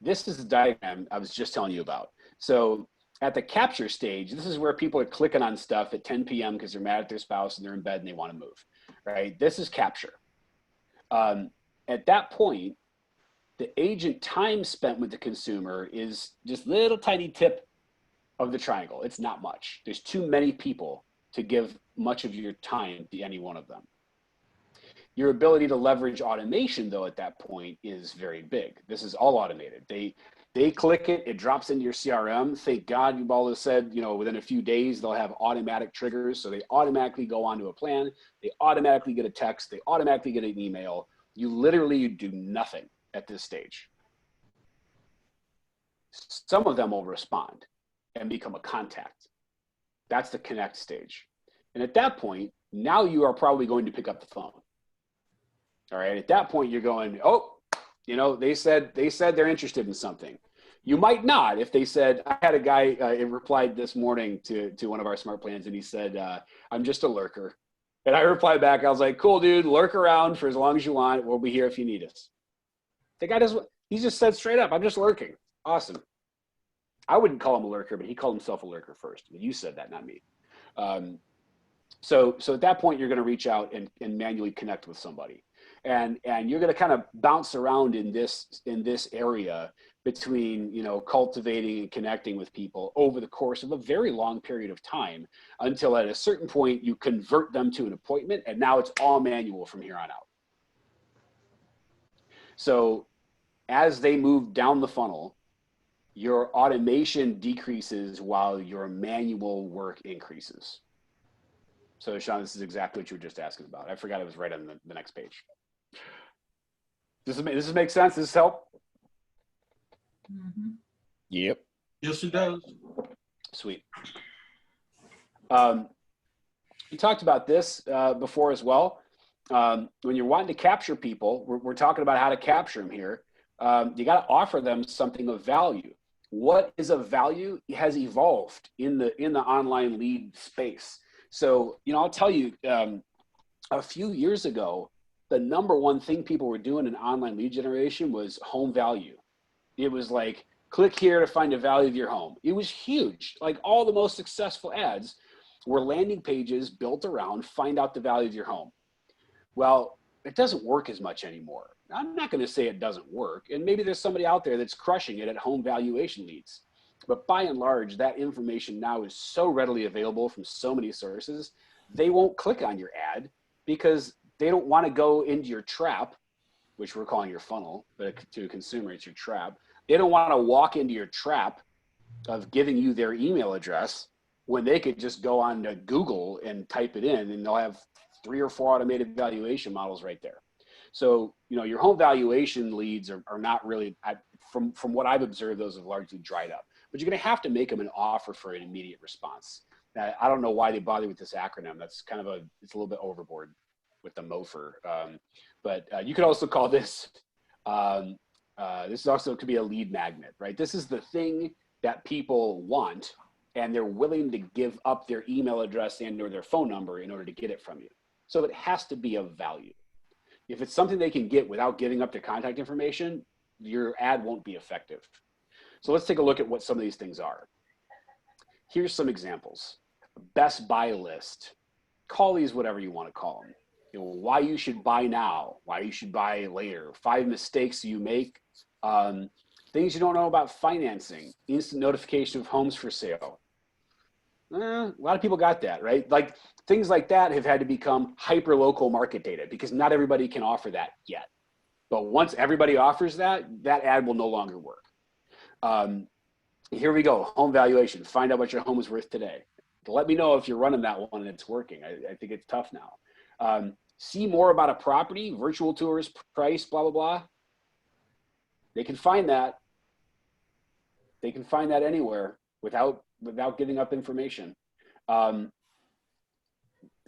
This is the diagram I was just telling you about. So at the capture stage, this is where people are clicking on stuff at 10 p.m. because they're mad at their spouse and they're in bed and they want to move, right? This is capture. At that point, the agent time spent with the consumer is just little tiny tip of the triangle. It's not much. There's too many people to give much of your time to any one of them. Your ability to leverage automation, though, at that point is very big. This is all automated. They click it, it drops into your CRM. Thank God you've always said, within a few days, they'll have automatic triggers. So they automatically go onto a plan. They automatically get a text. They automatically get an email. You literally do nothing at this stage. Some of them will respond and become a contact. That's the connect stage. And at that point, now you are probably going to pick up the phone. All right. At that point, you're going, they said they're interested in something. You might not. If they said, I had a guy replied this morning to one of our smart plans, and he said, I'm just a lurker. And I replied back, I was like, cool, dude, lurk around for as long as you want. We'll be here if you need us. The guy he just said straight up, I'm just lurking. Awesome. I wouldn't call him a lurker, but he called himself a lurker first. You said that, not me. So at that point, you're going to reach out and manually connect with somebody. And you're going to kind of bounce around in this area between, cultivating and connecting with people over the course of a very long period of time, until at a certain point you convert them to an appointment, and now it's all manual from here on out. So as they move down the funnel, your automation decreases while your manual work increases. So Sean, this is exactly what you were just asking about. I forgot it was right on the next page. Does this make sense? Does this help? Mm-hmm. Yep. Yes, it does. Sweet. We talked about this before as well. When you're wanting to capture people, we're talking about how to capture them here. You got to offer them something of value. What is of value has evolved in the online lead space. So, I'll tell you, a few years ago, the number one thing people were doing in online lead generation was home value. It was like, click here to find the value of your home. It was huge. Like, all the most successful ads were landing pages built around find out the value of your home. Well, it doesn't work as much anymore. I'm not going to say it doesn't work. And maybe there's somebody out there that's crushing it at home valuation leads. But by and large, that information now is so readily available from so many sources, they won't click on your ad because they don't want to go into your trap, which we're calling your funnel, but to a consumer, it's your trap. They don't want to walk into your trap of giving you their email address when they could just go on to Google and type it in, and they'll have 3 or 4 automated valuation models right there. So, your home valuation leads are not really, from what I've observed, those have largely dried up. But you're going to have to make them an offer for an immediate response. I don't know why they bother with this acronym. That's kind of it's a little bit overboard with the MOFR. But you could also call this, this also could be a lead magnet, right? This is the thing that people want, and they're willing to give up their email address and or their phone number in order to get it from you. So it has to be of value. If it's something they can get without giving up their contact information, your ad won't be effective. So let's take a look at what some of these things are. Here's some examples. Best buy list. Call these whatever you want to call them. Why you should buy now, why you should buy later, 5 mistakes you make, things you don't know about financing, instant notification of homes for sale. A lot of people got that, right? Like things like that have had to become hyper local market data because not everybody can offer that yet. But once everybody offers that, that ad will no longer work. Here we go, home valuation. Find out what your home is worth today. Let me know if you're running that one and it's working. I think it's tough now. See more about a property, virtual tours, price, blah, blah, blah. They can find that. They can find that anywhere without giving up information.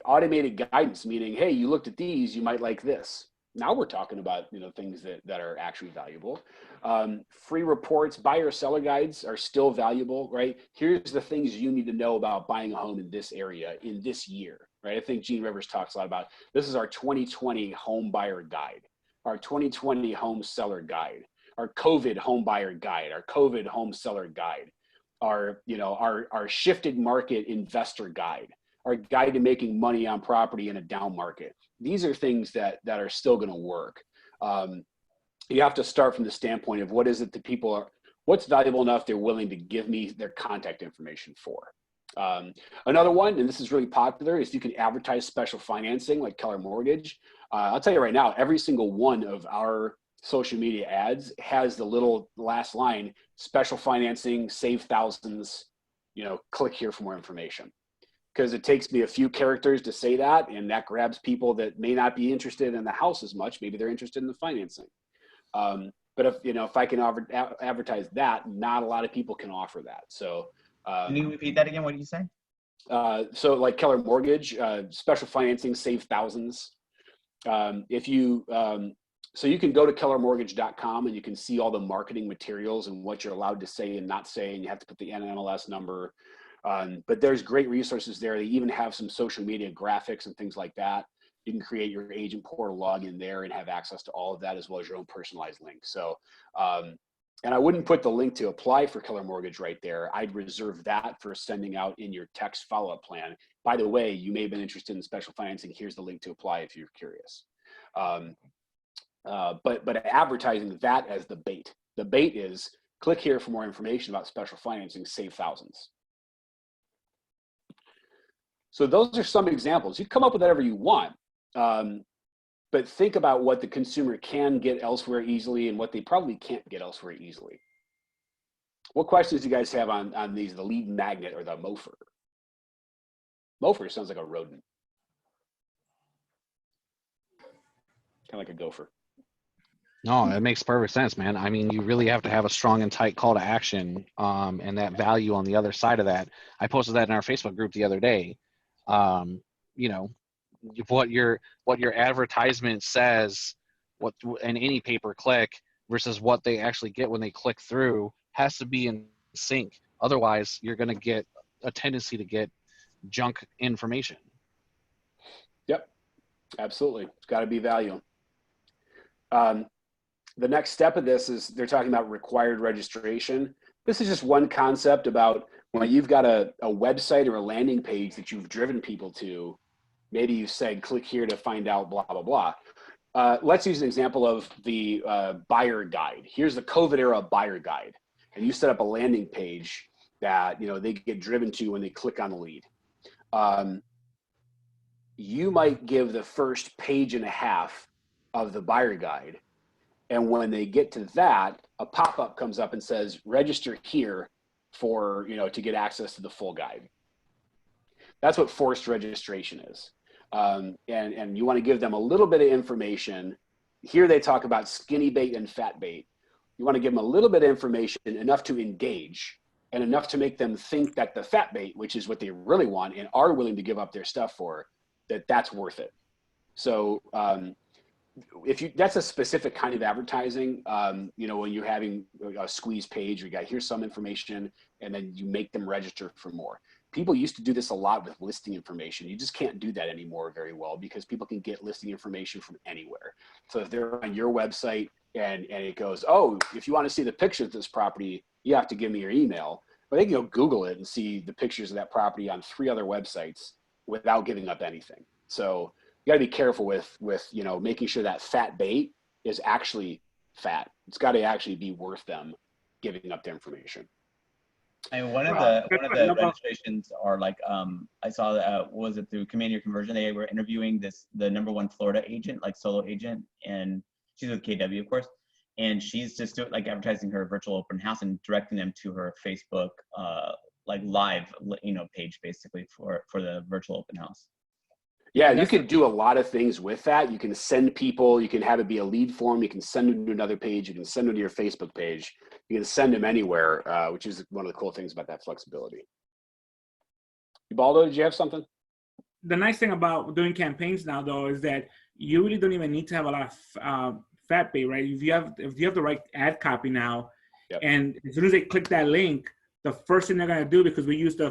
Automated guidance, meaning, hey, you looked at these, you might like this. Now we're talking about things that are actually valuable. Free reports, buyer seller guides are still valuable, right? Here's the things you need to know about buying a home in this area in this year, right? I think Gene Rivers talks a lot about this is our 2020 home buyer guide, our 2020 home seller guide, our COVID home buyer guide, our COVID home seller guide, our shifted market investor guide, our guide to making money on property in a down market. These are things that are still going to work. You have to start from the standpoint of what is it that people are, what's valuable enough they're willing to give me their contact information for. Another one, and this is really popular, is you can advertise special financing like Keller Mortgage. I'll tell you right now, every single one of our social media ads has the little last line, special financing, save thousands, click here for more information. Because it takes me a few characters to say that, and that grabs people that may not be interested in the house as much. Maybe they're interested in the financing. But if I can advertise that, not a lot of people can offer that. So can you repeat that again? What did you say? So like Keller Mortgage, special financing, save thousands. So you can go to kellermortgage.com and you can see all the marketing materials and what you're allowed to say and not say, and you have to put the NMLS number. But there's great resources there. They even have some social media graphics and things like that. You can create your agent portal login there and have access to all of that as well as your own personalized link. So, and I wouldn't put the link to apply for Keller Mortgage right there. I'd reserve that for sending out in your text follow-up plan. By the way, you may have been interested in special financing. Here's the link to apply if you're curious. But advertising that as the bait. The bait is click here for more information about special financing, save thousands. So those are some examples. You come up with whatever you want, but think about what the consumer can get elsewhere easily and what they probably can't get elsewhere easily. What questions do you guys have on these, the lead magnet or the MOFR? MOFR sounds like a rodent. Kind of like a gopher. No, it makes perfect sense, man. I mean, you really have to have a strong and tight call to action, and that value on the other side of that. I posted that in our Facebook group the other day. What your advertisement says, what in any pay-per-click versus what they actually get when they click through has to be in sync. Otherwise, you're going to get a tendency to get junk information. Yep, absolutely. It's got to be value. The next step of this is they're talking about required registration. This is just one concept about when you've got a website or a landing page that you've driven people to, maybe you said, click here to find out blah, blah, blah. Let's use an example of the buyer guide. Here's the COVID era buyer guide. And you set up a landing page that they get driven to when they click on the lead. You might give the first page and a half of the buyer guide. And when they get to that, a pop-up comes up and says, register here for, to get access to the full guide. That's what forced registration is. And you want to give them a little bit of information. Here they talk about skinny bait and fat bait. You want to give them a little bit of information, enough to engage and enough to make them think that the fat bait, which is what they really want and are willing to give up their stuff for, that's worth it. So that's a specific kind of advertising, you know, when you're having a squeeze page, you got, here's some information, and then you make them register for more. People used to do this a lot with listing information. You just can't do that anymore very well because people can get listing information from anywhere. So if they're on your website and it goes, oh, if you want to see the picture of this property, you have to give me your email. But they can go Google it and see the pictures of that property on 3 other websites without giving up anything. So you got to be careful with, you know, making sure that fat bait is actually fat. It's got to actually be worth them giving up their information. And one of the registrations are like, I saw was it through Command Your Conversion? They were interviewing the #1 Florida agent, like solo agent, and she's with KW, of course. And she's just like advertising her virtual open house and directing them to her Facebook, like live, you know, page basically for the virtual open house. Yeah, you can do a lot of things with that. You can send people, you can have it be a lead form, you can send them to another page, you can send them to your Facebook page, you can send them anywhere, which is one of the cool things about that flexibility. Ubaldo, did you have something? The nice thing about doing campaigns now, though, is that you really don't even need to have a lot of fat bait, right? If you have the right ad copy now, yep. And as soon as they click that link, the first thing they're going to do, because we use the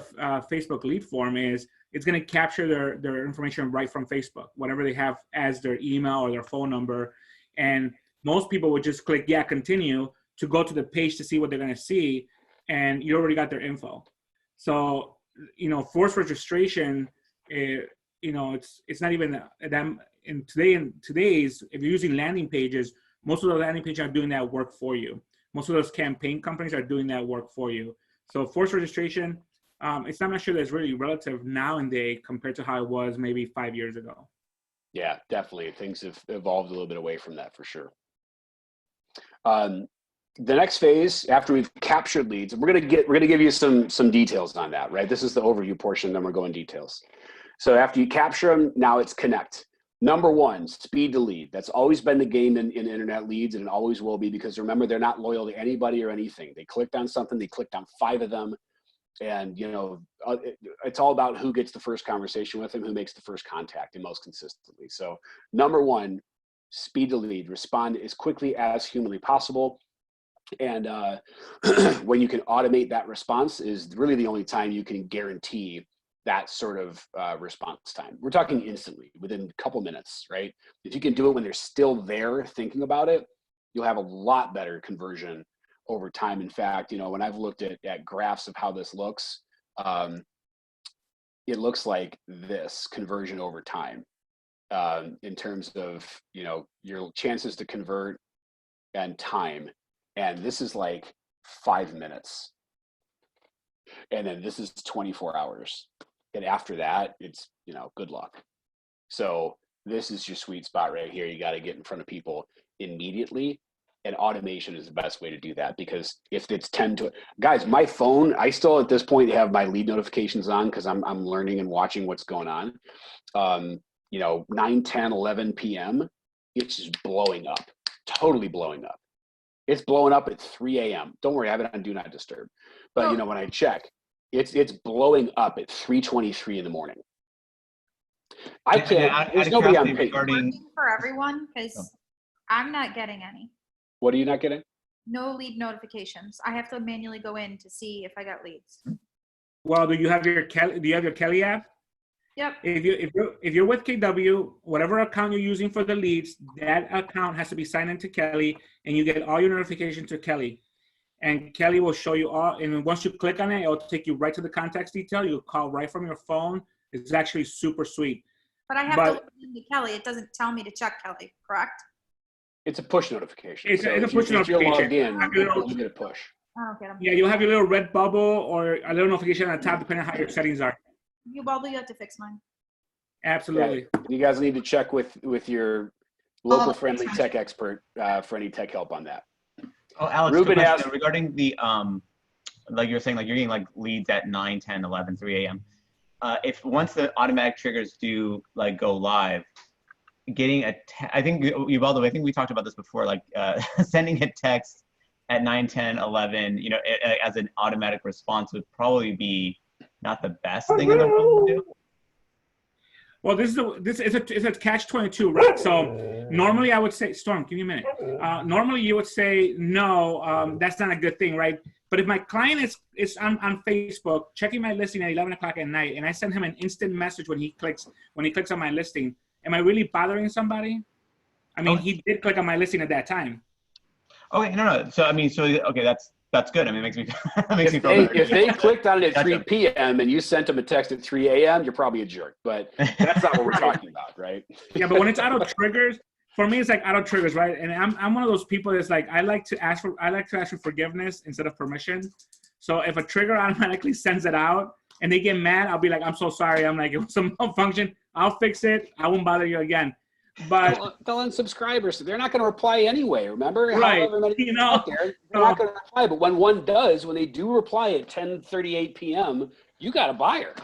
Facebook lead form, is it's going to capture their information right from Facebook, whatever they have as their email or their phone number. And most people would just click, yeah, continue, to go to the page to see what they're going to see. And you already got their info. So, you know, forced registration, you know, it's not even that. In today's, if you're using landing pages, most of the landing pages are doing that work for you. Most of those campaign companies are doing that work for you. So forced registration, I'm not sure that's really relative nowadays compared to how it was maybe 5 years ago. Yeah, definitely. Things have evolved a little bit away from that for sure. The next phase, after we've captured leads, we're gonna give you some details on that, right? This is the overview portion, then we're going details. So after you capture them, now it's connect. Number 1, speed to lead. That's always been the game in internet leads, and it always will be, because remember, they're not loyal to anybody or anything. They clicked on something, they clicked on 5 of them, and you know, it's all about who gets the first conversation with them, who makes the first contact, and most consistently. So number 1, speed to lead. Respond as quickly as humanly possible. And when you can automate that response is really the only time you can guarantee that sort of response time. We're talking instantly, within a couple minutes, right? If you can do it when they're still there thinking about it, you'll have a lot better conversion over time. In fact, you know, when I've looked at graphs of how this looks, it looks like this conversion over time in terms of, you know, your chances to convert and time. And this is like 5 minutes. And then this is 24 hours. And after that, it's, you know, good luck. So this is your sweet spot right here. You got to get in front of people immediately. And automation is the best way to do that, because if it's 10 to, guys, my phone, I still at this point have my lead notifications on because I'm learning and watching what's going on. You know, 9, 10, 11 p.m., it's just blowing up, totally blowing up. It's blowing up at 3 a.m. Don't worry, I have it on Do Not Disturb. But, you know, when I check, it's blowing up at 3:23 in the morning. I can't, there's nobody on page. For everyone, because I'm not getting any. What are you not getting? No lead notifications. I have to manually go in to see if I got leads. Well, do you have your Kelly app? Yep. If you're with KW, whatever account you're using for the leads, that account has to be signed into Kelly, and you get all your notifications to Kelly. And Kelly will show you all. And once you click on it, it'll take you right to the contacts detail. You'll call right from your phone. It's actually super sweet. But I have to log into Kelly. It doesn't tell me to check Kelly, correct? It's a push notification. It's a push notification. If you're logged in, you get a push. Oh, okay. Yeah, you'll have your little red bubble or a little notification on the top, depending on how your settings are. You have to fix mine. Absolutely. Yeah. You guys need to check with your local friendly tech expert for any tech help on that. Oh, Alex, Ruben asked regarding the like you're saying, like you're getting like leads at 9, 10, 11, 3 a.m. if once the automatic triggers do like go live, getting I think Ubaldo, I think we talked about this before, like sending a text at 9, 10, 11, you know, as an automatic response would probably be not the best thing in the world to do. Well, this is a catch-22, right? So normally I would say, Storm, give me a minute. Normally you would say no, that's not a good thing, right? But if my client is on Facebook checking my listing at 11 o'clock at night, and I send him an instant message when he clicks on my listing, am I really bothering somebody? I mean, he did click on my listing at that time. Okay, no. So I mean, okay, that's good. I mean, it makes me makes me feel better. If they clicked on it at 3 p.m. and you sent them a text at 3 a.m., you're probably a jerk. But that's not what we're talking about, right? Yeah, but when it's auto triggers, for me, it's like auto triggers, right? And I'm one of those people that's like I like to ask for forgiveness instead of permission. So if a trigger automatically sends it out and they get mad, I'll be like, I'm so sorry. I'm like, it was a malfunction. I'll fix it. I won't bother you again. But they'll unsubscribe, so they're not going to reply anyway. Remember, right? You know, they're not going to reply. But when one does, when they do reply at 10:38 p.m., you got a buyer.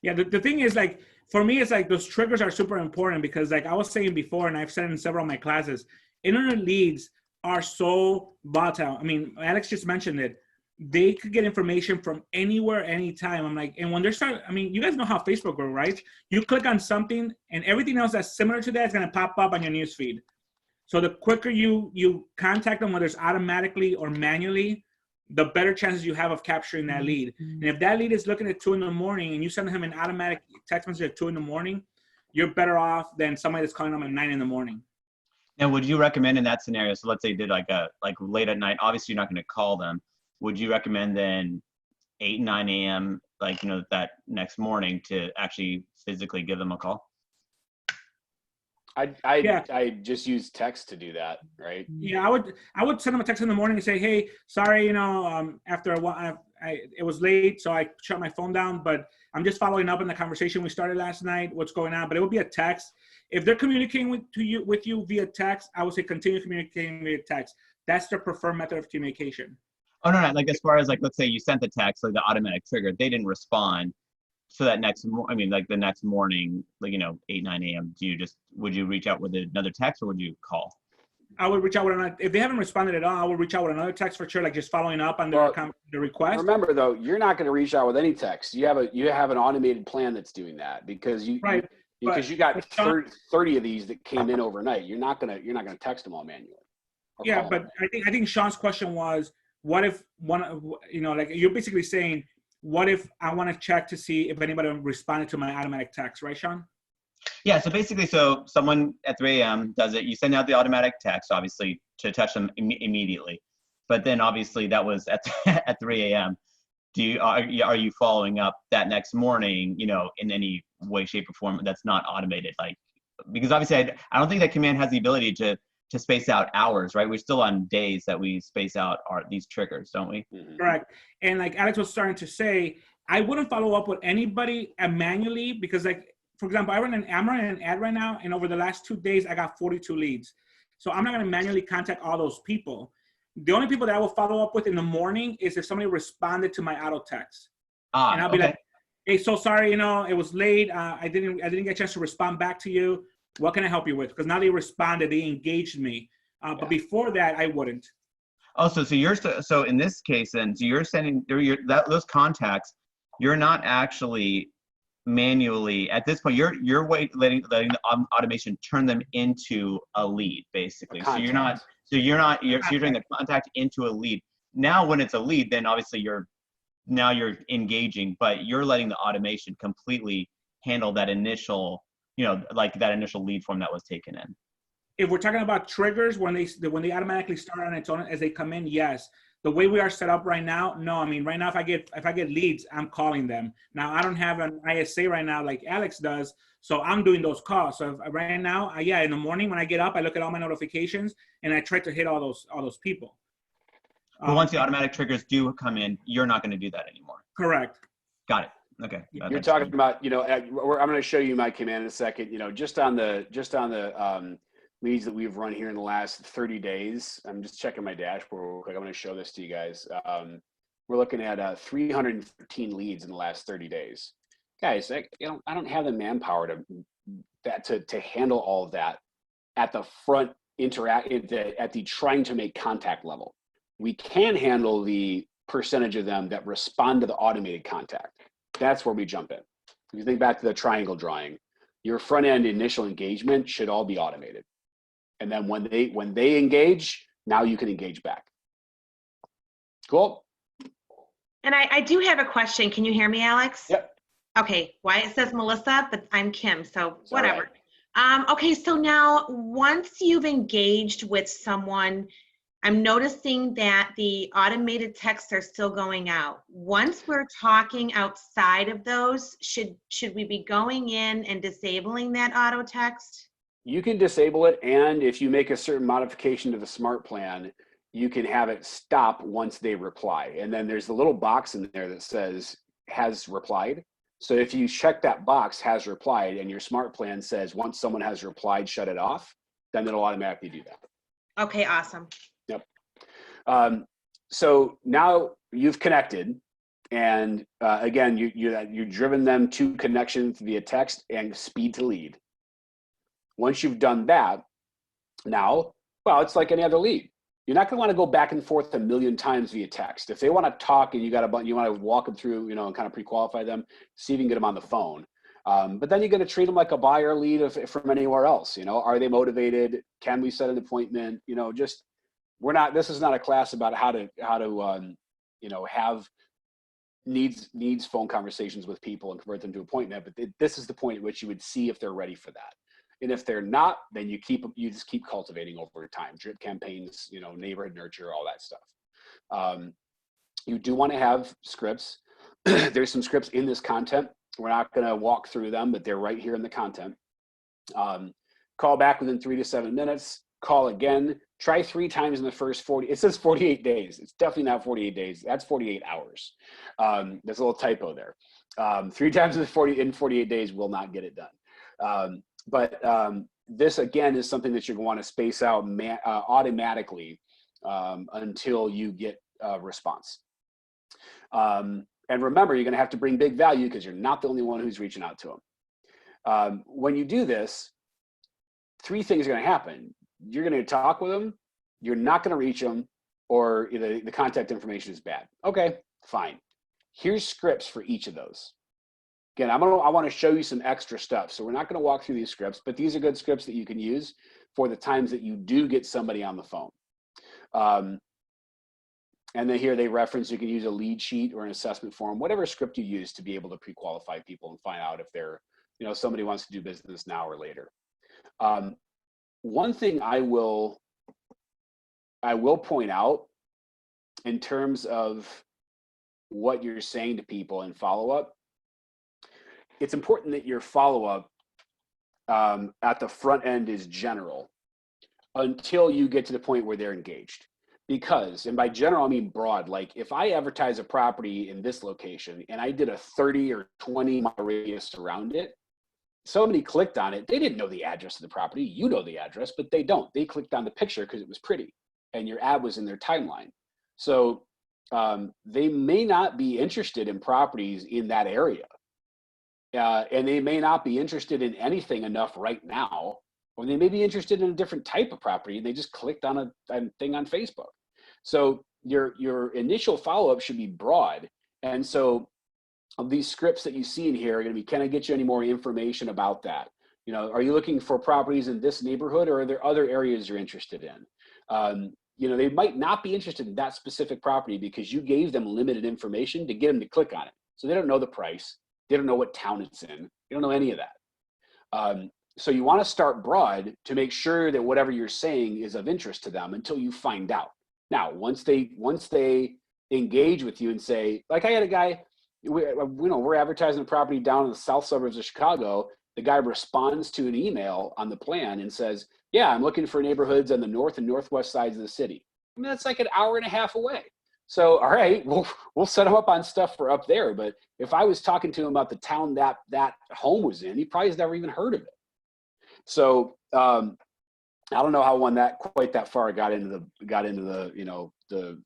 Yeah, the thing is, like, for me, it's like those triggers are super important because, like I was saying before, and I've said in several of my classes, internet leads are so volatile. I mean, Alex just mentioned it. They could get information from anywhere, anytime. I'm like, and when they're starting, I mean, you guys know how Facebook works, right? You click on something and everything else that's similar to that is going to pop up on your newsfeed. So the quicker you contact them, whether it's automatically or manually, the better chances you have of capturing that lead. And if that lead is looking at 2 in the morning and you send him an automatic text message at 2 in the morning, you're better off than somebody that's calling them at 9 in the morning. Now, would you recommend in that scenario, so let's say you did like late at night, obviously you're not going to call them. Would you recommend then 8, 9 a.m., like, you know, that next morning to actually physically give them a call? I just use text to do that, right? Yeah, I would send them a text in the morning and say, hey, sorry, you know, after a while, it was late, so I shut my phone down, but I'm just following up on the conversation we started last night, what's going on, but it would be a text. If they're communicating with you via text, I would say continue communicating via text. That's their preferred method of communication. Oh, no, like as far as like, let's say you sent the text, like the automatic trigger, they didn't respond. So that the next morning, like, you know, 8, 9 a.m., would you reach out with another text or would you call? I would reach out with another, if they haven't responded at all, I will reach out with another text for sure, like just following up on the request. Remember though, you're not going to reach out with any text. You have an automated plan that's doing that because you got 30 of these that came in overnight. You're not gonna text them all manually. Yeah, but I think Sean's question was, what if like you're basically saying, what if I want to check to see if anybody responded to my automatic text, right, Sean? Yeah, so basically, someone at 3 a.m. does it. You send out the automatic text, obviously, to touch them immediately. But then, obviously, that was at 3 a.m. Are you following up that next morning, you know, in any way, shape, or form that's not automated? Like, because obviously, I don't think that command has the ability to space out hours, right? We're still on days that we space out these triggers, don't we? Correct. And like Alex was starting to say, I wouldn't follow up with anybody manually because, like, for example, I'm running an ad right now, and over the last 2 days, I got 42 leads. So I'm not going to manually contact all those people. The only people that I will follow up with in the morning is if somebody responded to my auto text. And I'll be like, hey, so sorry, you know, it was late. I didn't get a chance to respond back to you. What can I help you with? Because now they responded, they engaged me. But before that, I wouldn't. Oh, so in this case, then, so you're sending those contacts. You're not actually manually at this point. You're letting the automation turn them into a lead, basically. So you're turning the contact into a lead. Now, when it's a lead, then obviously you're engaging, but you're letting the automation completely handle that initial, you know, like that initial lead form that was taken in. If we're talking about triggers, when they automatically start on its own as they come in, yes. The way we are set up right now, no. I mean, right now, if I get leads, I'm calling them. Now, I don't have an ISA right now like Alex does, so I'm doing those calls. So right now, in the morning when I get up, I look at all my notifications and I try to hit all those people. But once the automatic triggers do come in, you're not going to do that anymore. Correct. Got it. Okay. You're talking about, you know, I'm going to show you my command in a second. You know, just on the leads that we've run here in the last 30 days. I'm just checking my dashboard real quick. I'm going to show this to you guys. we're looking at 313 leads in the last 30 days. Guys, I don't have the manpower to handle all of that at the front at the trying to make contact level. We can handle the percentage of them that respond to the automated contact. That's where we jump in. If you think back to the triangle drawing, your front end initial engagement should all be automated. And then when they engage, now you can engage back. Cool. And I do have a question. Can you hear me, Alex? Yep. Okay. Wyatt says Melissa, but I'm Kim, so It's all right. whatever. Okay, so now once you've engaged with someone, I'm noticing that the automated texts are still going out. Once we're talking outside of those, should we be going in and disabling that auto text? You can disable it, and if you make a certain modification to the smart plan, you can have it stop once they reply. And then there's a little box in there that says has replied. So if you check that box, has replied, and your smart plan says once someone has replied, shut it off, then it'll automatically do that. Okay, awesome. Yep. So now you've connected, and again, you've driven them to connections via text and speed to lead. Once you've done that, now, well, it's like any other lead. You're not going to want to go back and forth a million times via text. If they want to talk and you want to walk them through, and kind of pre-qualify them, see if you can get them on the phone. But then you're going to treat them like a buyer lead from anywhere else. Are they motivated? Can we set an appointment? This is not a class about how to have needs phone conversations with people and convert them to appointment. But this is the point at which you would see if they're ready for that. And if they're not, then you just keep cultivating over time. Drip campaigns, neighborhood nurture, all that stuff. You do want to have scripts. There's some scripts in this content. We're not going to walk through them, but they're right here in the content. Call back within 3 to 7 minutes. Call again. Try 3 times in the first 40. It says 48 days. It's definitely not 48 days. That's 48 hours. There's a little typo there. 3 times in 48 days will not get it done. But this, again, is something that you're going to want to space out automatically until you get a response. And remember, you're going to have to bring big value because you're not the only one who's reaching out to them. When you do this, 3 things are going to happen. You're going to talk with them, you're not going to reach them, or the contact information is bad. Okay, fine. Here's scripts for each of those. Again, I want to show you some extra stuff. So we're not going to walk through these scripts, but these are good scripts that you can use for the times that you do get somebody on the phone. And then here they reference, you can use a lead sheet or an assessment form, whatever script you use to be able to pre-qualify people and find out if they're, somebody wants to do business now or later. One thing I will point out in terms of what you're saying to people in follow-up, it's important that your follow-up at the front end is general until you get to the point where they're engaged. Because, and by general, I mean broad, like if I advertise a property in this location and I did a 30 or 20 mile radius around it, somebody clicked on it, they didn't know the address of the property, you know the address, but they don't. They clicked on the picture because it was pretty and your ad was in their timeline. So they may not be interested in properties in that area. And they may not be interested in anything enough right now, or they may be interested in a different type of property and they just clicked on a thing on Facebook. So your initial follow-up should be broad. And so these scripts that you see in here are going to be, can I get you any more information about that? Are you looking for properties in this neighborhood, or are there other areas you're interested in? They might not be interested in that specific property because you gave them limited information to get them to click on it. So they don't know the price. They don't know what town it's in. They don't know any of that. So you want to start broad to make sure that whatever you're saying is of interest to them until you find out. Now, once they engage with you and say, like I had a guy, we're advertising a property down in the south suburbs of Chicago. The guy responds to an email on the plan and says, yeah, I'm looking for neighborhoods on the north and northwest sides of the city. I mean, that's like an hour and a half away. So, all right, we'll set him up on stuff for up there. But if I was talking to him about the town that home was in, he probably has never even heard of it. So I don't know how one that quite that far got into the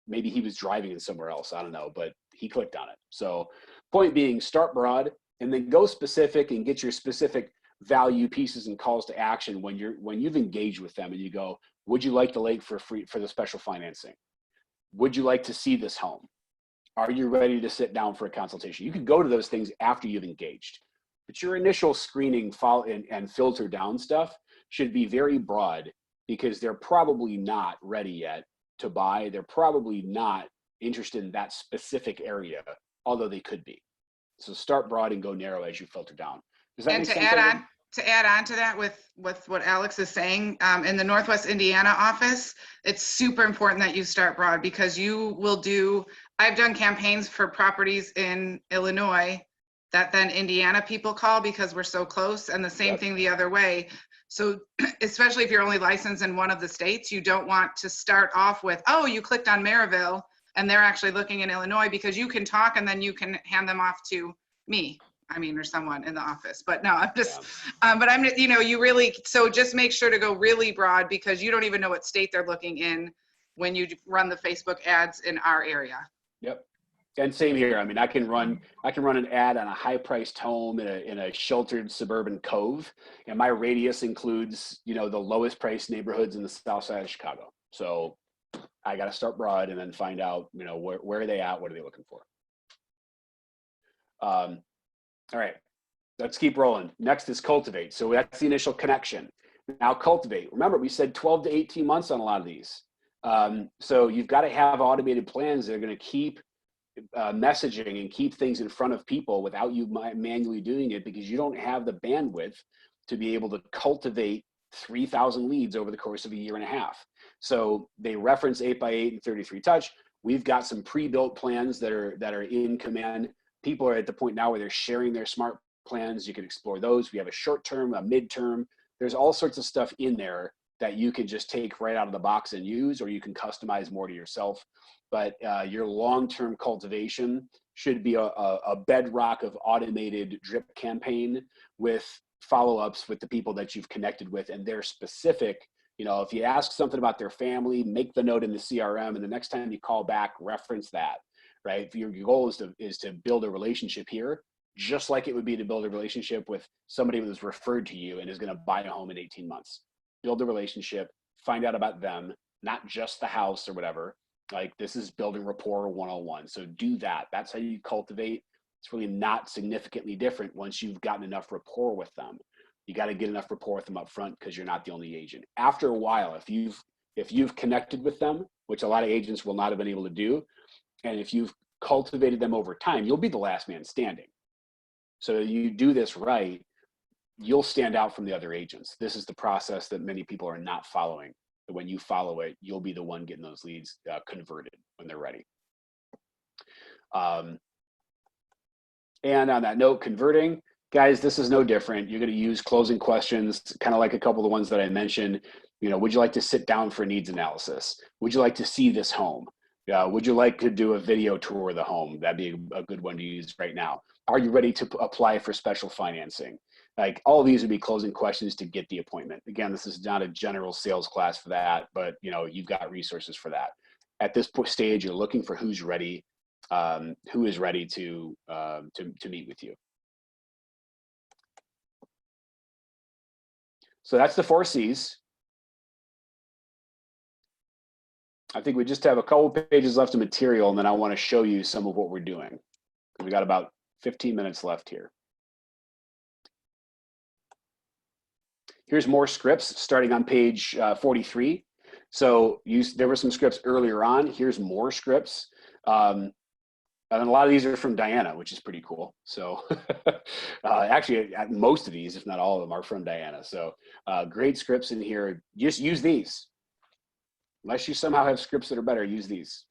maybe he was driving in somewhere else. I don't know, but he clicked on it. So point being, start broad and then go specific and get your specific value pieces and calls to action when you've engaged with them and you go, would you like the link for the special financing? Would you like to see this home? Are you ready to sit down for a consultation? You can go to those things after you've engaged, but your initial screening and filter down stuff should be very broad, because they're probably not ready yet to buy. They're probably not interested in that specific area, although they could be. So start broad and go narrow as you filter down. Does that And make to sense? add on to that with what Alex is saying, in the Northwest Indiana office, it's super important that you start broad, because you will do, I've done campaigns for properties in Illinois that then Indiana people call because we're so close, and the same thing the other way. So especially if you're only licensed in one of the states, you don't want to start off with, oh, you clicked on Maryville and they're actually looking in Illinois, because you can talk and then you can hand them off to me. I mean, or someone in the office, but no, I'm just, but I'm, you really, so just make sure to go really broad, because you don't even know what state they're looking in when you run the Facebook ads in our area. Yep. And same here. I mean, I can run an ad on a high-priced home in a sheltered suburban cove, and my radius includes, the lowest priced neighborhoods in the south side of Chicago. So I got to start broad and then find out, where are they at? What are they looking for? All right, let's keep rolling. Next is cultivate. So that's the initial connection. Now cultivate. Remember, we said 12 to 18 months on a lot of these. So you've got to have automated plans that are going to keep messaging and keep things in front of people without you manually doing it, because you don't have the bandwidth to be able to cultivate 3,000 leads over the course of a year and a half. So they reference 8x8 and 33 touch. We've got some pre-built plans that are in command. People are at the point now where they're sharing their smart plans. You can explore those. We have a short term, a mid-term. There's all sorts of stuff in there that you can just take right out of the box and use, or you can customize more to yourself. But your long-term cultivation should be a bedrock of automated drip campaign with follow-ups with the people that you've connected with, and they're specific. If you ask something about their family, make the note in the CRM, and the next time you call back, reference that, right? If your goal is to build a relationship here, just like it would be to build a relationship with somebody who was referred to you and is going to buy a home in 18 months. Build a relationship, find out about them, not just the house or whatever. Like, this is building rapport 101. So do that. That's how you cultivate. It's really not significantly different once you've gotten enough rapport with them. You got to get enough rapport with them up front, because you're not the only agent. After a while, if you've connected with them, which a lot of agents will not have been able to do, and if you've cultivated them over time, you'll be the last man standing. So you do this right, you'll stand out from the other agents. This is the process that many people are not following. When you follow it, you'll be the one getting those leads converted when they're ready. And on that note, converting, guys, this is no different. You're going to use closing questions, kind of like a couple of the ones that I mentioned. Would you like to sit down for a needs analysis? Would you like to see this home? Would you like to do a video tour of the home? That'd be a good one to use right now. Are you ready to apply for special financing? Like, all of these would be closing questions to get the appointment. Again, this is not a general sales class for that, but you've got resources for that. At this stage, you're looking for who's ready, who is ready to meet with you. So that's the 4 C's. I think we just have a couple pages left of material, and then I want to show you some of what we're doing. We got about 15 minutes left here. Here's more scripts starting on page 43. So there were some scripts earlier on. Here's more scripts. And a lot of these are from Diana, which is pretty cool. So actually, most of these, if not all of them, are from Diana. So great scripts in here. Just use these. Unless you somehow have scripts that are better, use these.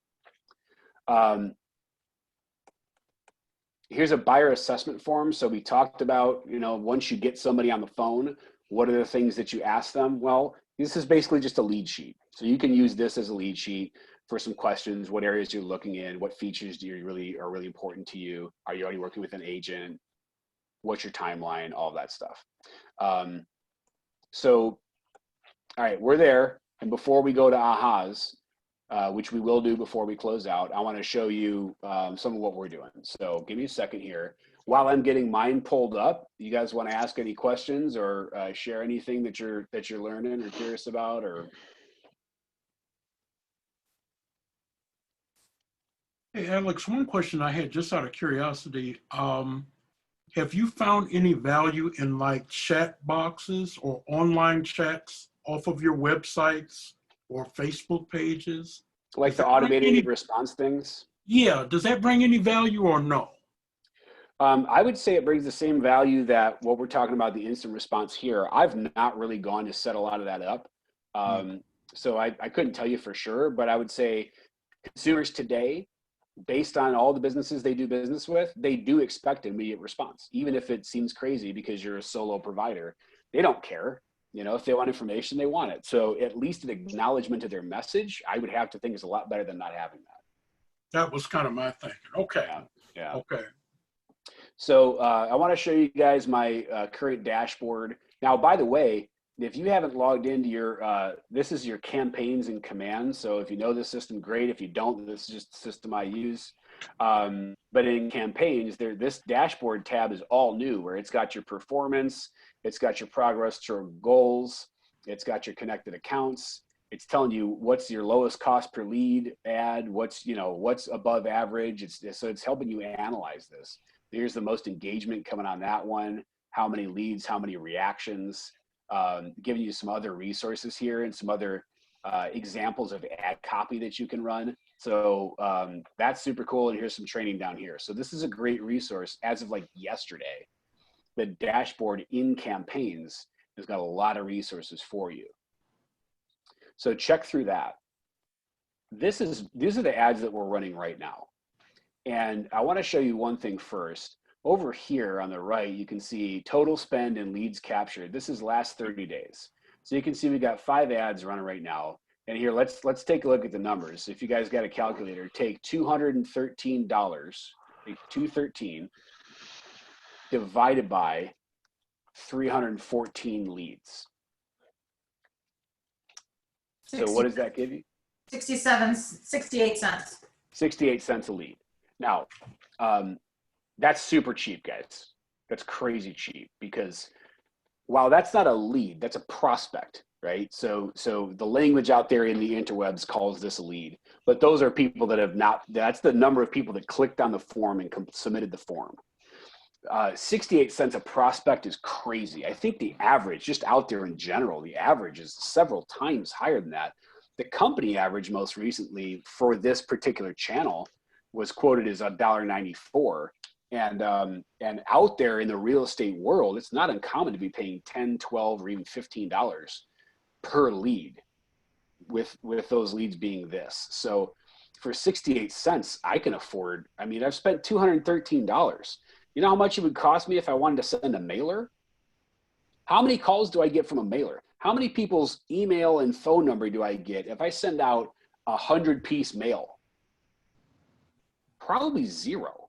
Here's a buyer assessment form. So we talked about, once you get somebody on the phone, what are the things that you ask them? Well, this is basically just a lead sheet. So you can use this as a lead sheet for some questions. What areas you're looking in? What features are really important to you? Are you already working with an agent? What's your timeline? All of that stuff. So, all right, we're there. And before we go to ahas, which we will do before we close out, I want to show you some of what we're doing. So give me a second here. While I'm getting mine pulled up, you guys want to ask any questions or share anything that you're learning or curious about, or? Hey, Alex, one question I had just out of curiosity. Have you found any value in like chat boxes or online chats off of your websites or Facebook pages? Like the automated response things? Yeah, does that bring any value or no? I would say it brings the same value that what we're talking about, the instant response here. I've not really gone to set a lot of that up. So I couldn't tell you for sure, but I would say consumers today, based on all the businesses they do business with, they do expect immediate response, even if it seems crazy because you're a solo provider. They don't care. You know, if they want information, they want it. So at least an acknowledgement of their message, I would have to think is a lot better than not having that. That was kind of my thinking. Okay. Yeah. Okay. So I want to show you guys my current dashboard. Now, by the way, if you haven't logged into your, this is your campaigns and commands. So if you know this system, great. If you don't, this is just the system I use. But in campaigns, this dashboard tab is all new, where it's got your performance, it's got your progress to goals, it's got your connected accounts. It's telling you what's your lowest cost per lead ad, what's above average. So it's helping you analyze this. Here's the most engagement coming on that one, how many leads, how many reactions, giving you some other resources here and some other examples of ad copy that you can run. So that's super cool. And here's some training down here. So this is a great resource. As of like yesterday, the dashboard in campaigns has got a lot of resources for you. So check through that. These are the ads that we're running right now. And I want to show you one thing first. Over here on the right, you can see total spend and leads captured. This is last 30 days. So you can see we got 5 ads running right now. And here, let's take a look at the numbers. If you guys got a calculator, take $213, take 213 divided by 314 leads. So what does that give you? 68 cents. 68 cents a lead. Now, that's super cheap, guys. That's crazy cheap, because while that's not a lead, that's a prospect, right? So the language out there in the interwebs calls this a lead, but those are people that have not, that's the number of people that clicked on the form and submitted the form. 68 cents a prospect is crazy. I think the average, just out there in general, the average is several times higher than that. The company average most recently for this particular channel was quoted as $1.94. And out there in the real estate world, it's not uncommon to be paying $10, $12, or even $15 per lead, with those leads being this. So for 68 cents, I can afford, I mean, I've spent $213. You know how much it would cost me if I wanted to send a mailer? How many calls do I get from a mailer? How many people's email and phone number do I get if I send out a 100-piece mail? Probably 0.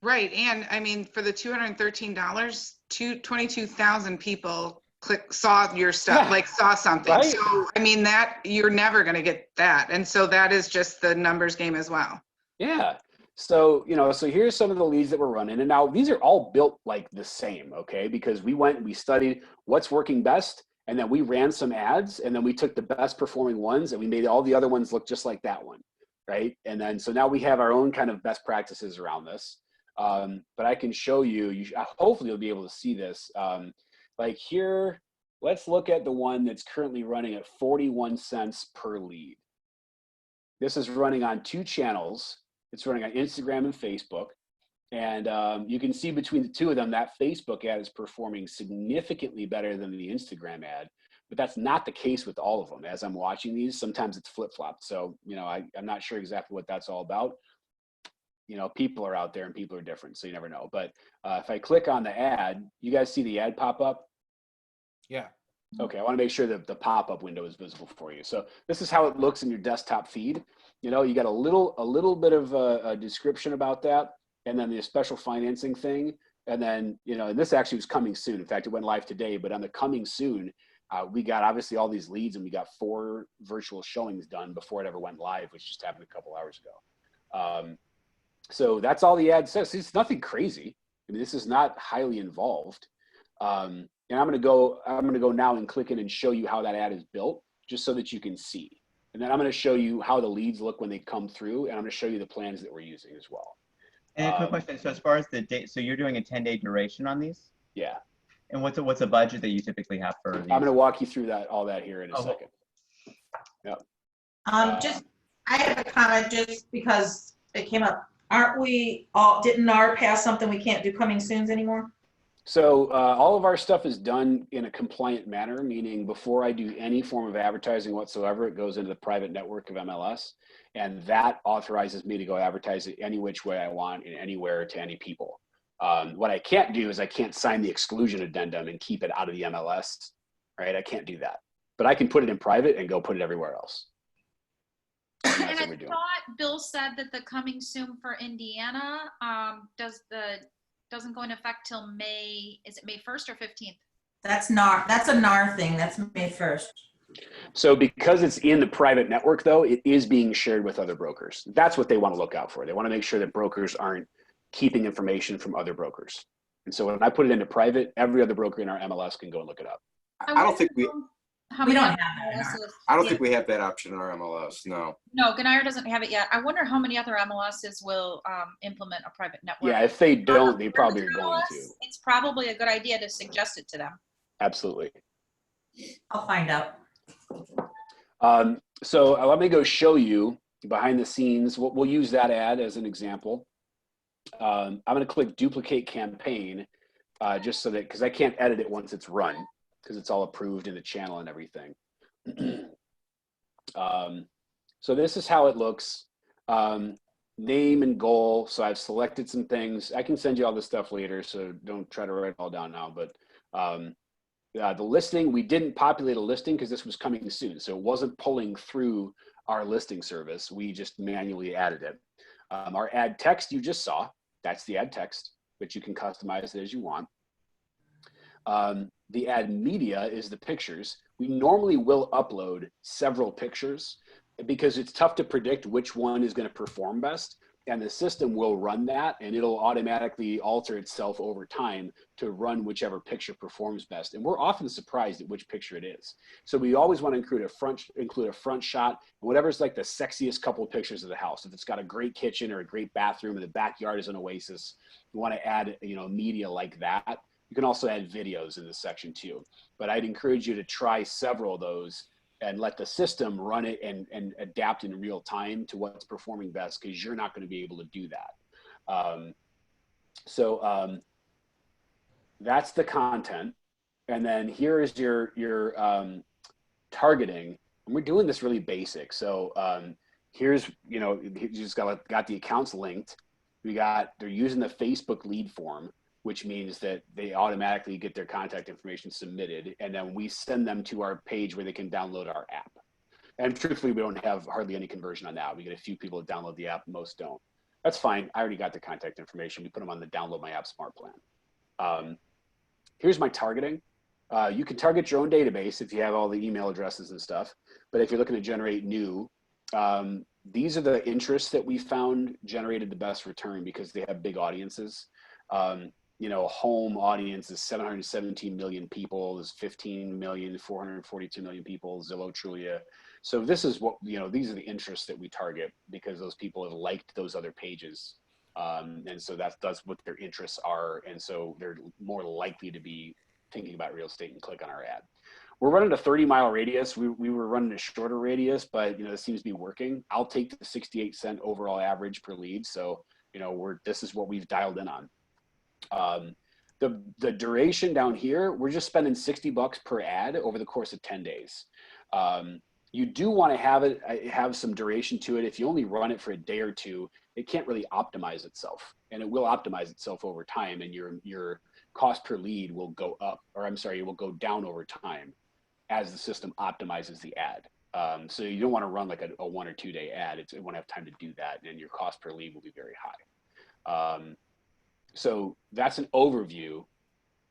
Right. And I mean, for the $213, 22,000 people saw your stuff, Yeah. like saw something. Right. So, I mean, that you're never going to get that. And so that is just the numbers game as well. Yeah. So, so here's some of the leads that we're running. And now these are all built like the same, okay? Because we went and we studied what's working best, and then we ran some ads, and then we took the best performing ones and we made all the other ones look just like that one, right? And then, so now we have our own kind of best practices around this. But I can show you, hopefully you'll be able to see this. Like here, let's look at the one that's currently running at 41 cents per lead. This is running on 2 channels. It's running on Instagram and Facebook. And you can see between the 2 of them, that Facebook ad is performing significantly better than the Instagram ad. But that's not the case with all of them. As I'm watching these, sometimes it's flip-flopped. So, I'm not sure exactly what that's all about. People are out there and people are different, so you never know. But if I click on the ad, you guys see the ad pop up? Yeah. Okay, I want to make sure that the pop-up window is visible for you. So this is how it looks in your desktop feed. You got a little bit of a description about that, and then the special financing thing, and then and this actually was coming soon. In fact, it went live today. But on the coming soon, We got obviously all these leads, and we got 4 virtual showings done before it ever went live, which just happened a couple hours ago. So that's all the ad says. It's nothing crazy. I mean, this is not highly involved. And I'm going to go now and click in and show you how that ad is built, just so that you can see. And then I'm going to show you how the leads look when they come through, and I'm going to show you the plans that we're using as well. And a quick question. So as far as the date, so you're doing a 10-day duration on these? Yeah. And what's a budget that you typically have for these? I'm going to walk you through all that here in a second. Yep. Just, I have a comment just because it came up. Aren't we all, didn't NAR pass something we can't do coming soons anymore? So all of our stuff is done in a compliant manner, meaning before I do any form of advertising whatsoever, it goes into the private network of MLS, and that authorizes me to go advertise it any which way I want and anywhere to any people. What I can't do is I can't sign the exclusion addendum and keep it out of the MLS, right? I can't do that, but I can put it in private and go put it everywhere else. And I thought Bill said that the coming soon for Indiana doesn't go into effect till May. Is it May 1st or 15th? That's NAR. That's a NAR thing. That's May 1st. So because it's in the private network, though, it is being shared with other brokers. That's what they want to look out for. They want to make sure that brokers aren't keeping information from other brokers. And so when I put it into private, every other broker in our MLS can go and look it up. I don't think we don't have that. I don't think we have that option in our MLS. No. No, Ganire doesn't have it yet. I wonder how many other MLSs will implement a private network. Yeah, if they don't, they probably are going to. It's probably a good idea to suggest it to them. Absolutely. I'll find out. So let me go show you behind the scenes. We'll use that ad as an example. I'm going to click duplicate campaign just so that, because I can't edit it once it's run, because it's all approved in the channel and everything. So this is how it looks. Name and goal. So I've selected some things. I can send you all this stuff later, so don't try to write it all down now. But the listing, we didn't populate a listing because this was coming soon. So it wasn't pulling through our listing service. We just manually added it. Our ad text you just saw, that's the ad text, but you can customize it as you want. The ad media is the pictures. We normally will upload several pictures because it's tough to predict which one is going to perform best. And the system will run that, and it'll automatically alter itself over time to run whichever picture performs best. And we're often surprised at which picture it is. So we always want to include a front shot, whatever's like the sexiest couple of pictures of the house. If it's got a great kitchen or a great bathroom and the backyard is an oasis, you want to add, media like that. You can also add videos in this section too. But I'd encourage you to try several of those and let the system run it and adapt in real time to what's performing best, because you're not going to be able to do that. That's the content. And then here is your targeting. And we're doing this really basic. So here's, you just got the accounts linked. They're using the Facebook lead form, which means that they automatically get their contact information submitted, and then we send them to our page where they can download our app. And truthfully, we don't have hardly any conversion on that. We get a few people that download the app, most don't. That's fine. I already got the contact information. We put them on the download my app smart plan. Here's my targeting. You can target your own database if you have all the email addresses and stuff. But if you're looking to generate new, these are the interests that we found generated the best return because they have big audiences. Home audience is 717 million people. There's 15,442 million people, Zillow, Trulia. So this is what, these are the interests that we target because those people have liked those other pages. And so that's what their interests are. And so they're more likely to be thinking about real estate and click on our ad. We're running a 30-mile radius. We were running a shorter radius, but it seems to be working. I'll take the 68-cent overall average per lead. So, this is what we've dialed in on. The duration down here, we're just spending $60 per ad over the course of 10 days. You do want to have some duration to it. If you only run it for a day or two, it can't really optimize itself, and it will optimize itself over time, and your cost per lead will go up, it will go down over time as the system optimizes the ad. So you don't want to run like a 1 or 2 day ad. It won't have time to do that, and your cost per lead will be very high. So that's an overview.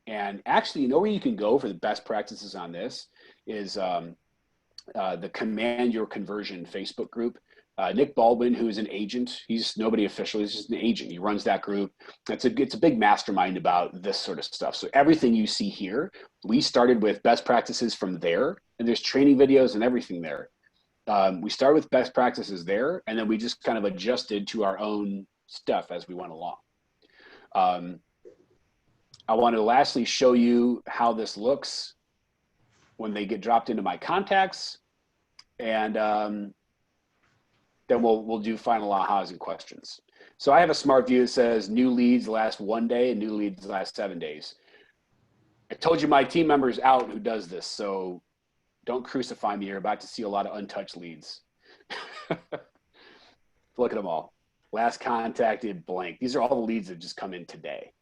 And actually, you know where you can go for the best practices on this is the Command Your Conversion Facebook group. Nick Baldwin, who is an agent, he's nobody official, he's just an agent. He runs that group. It's a big mastermind about this sort of stuff. So everything you see here, we started with best practices from there, and there's training videos and everything there. We started with best practices there, and then we just kind of adjusted to our own stuff as we went along. I want to lastly show you how this looks when they get dropped into my contacts, and then we'll do final ahas and questions. So I have a smart view that says new leads last 1 day and new leads last 7 days. I told you my team member is out who does this, so don't crucify me. You're about to see a lot of untouched leads. Look at them all. Last contacted blank. These are all the leads that just come in today.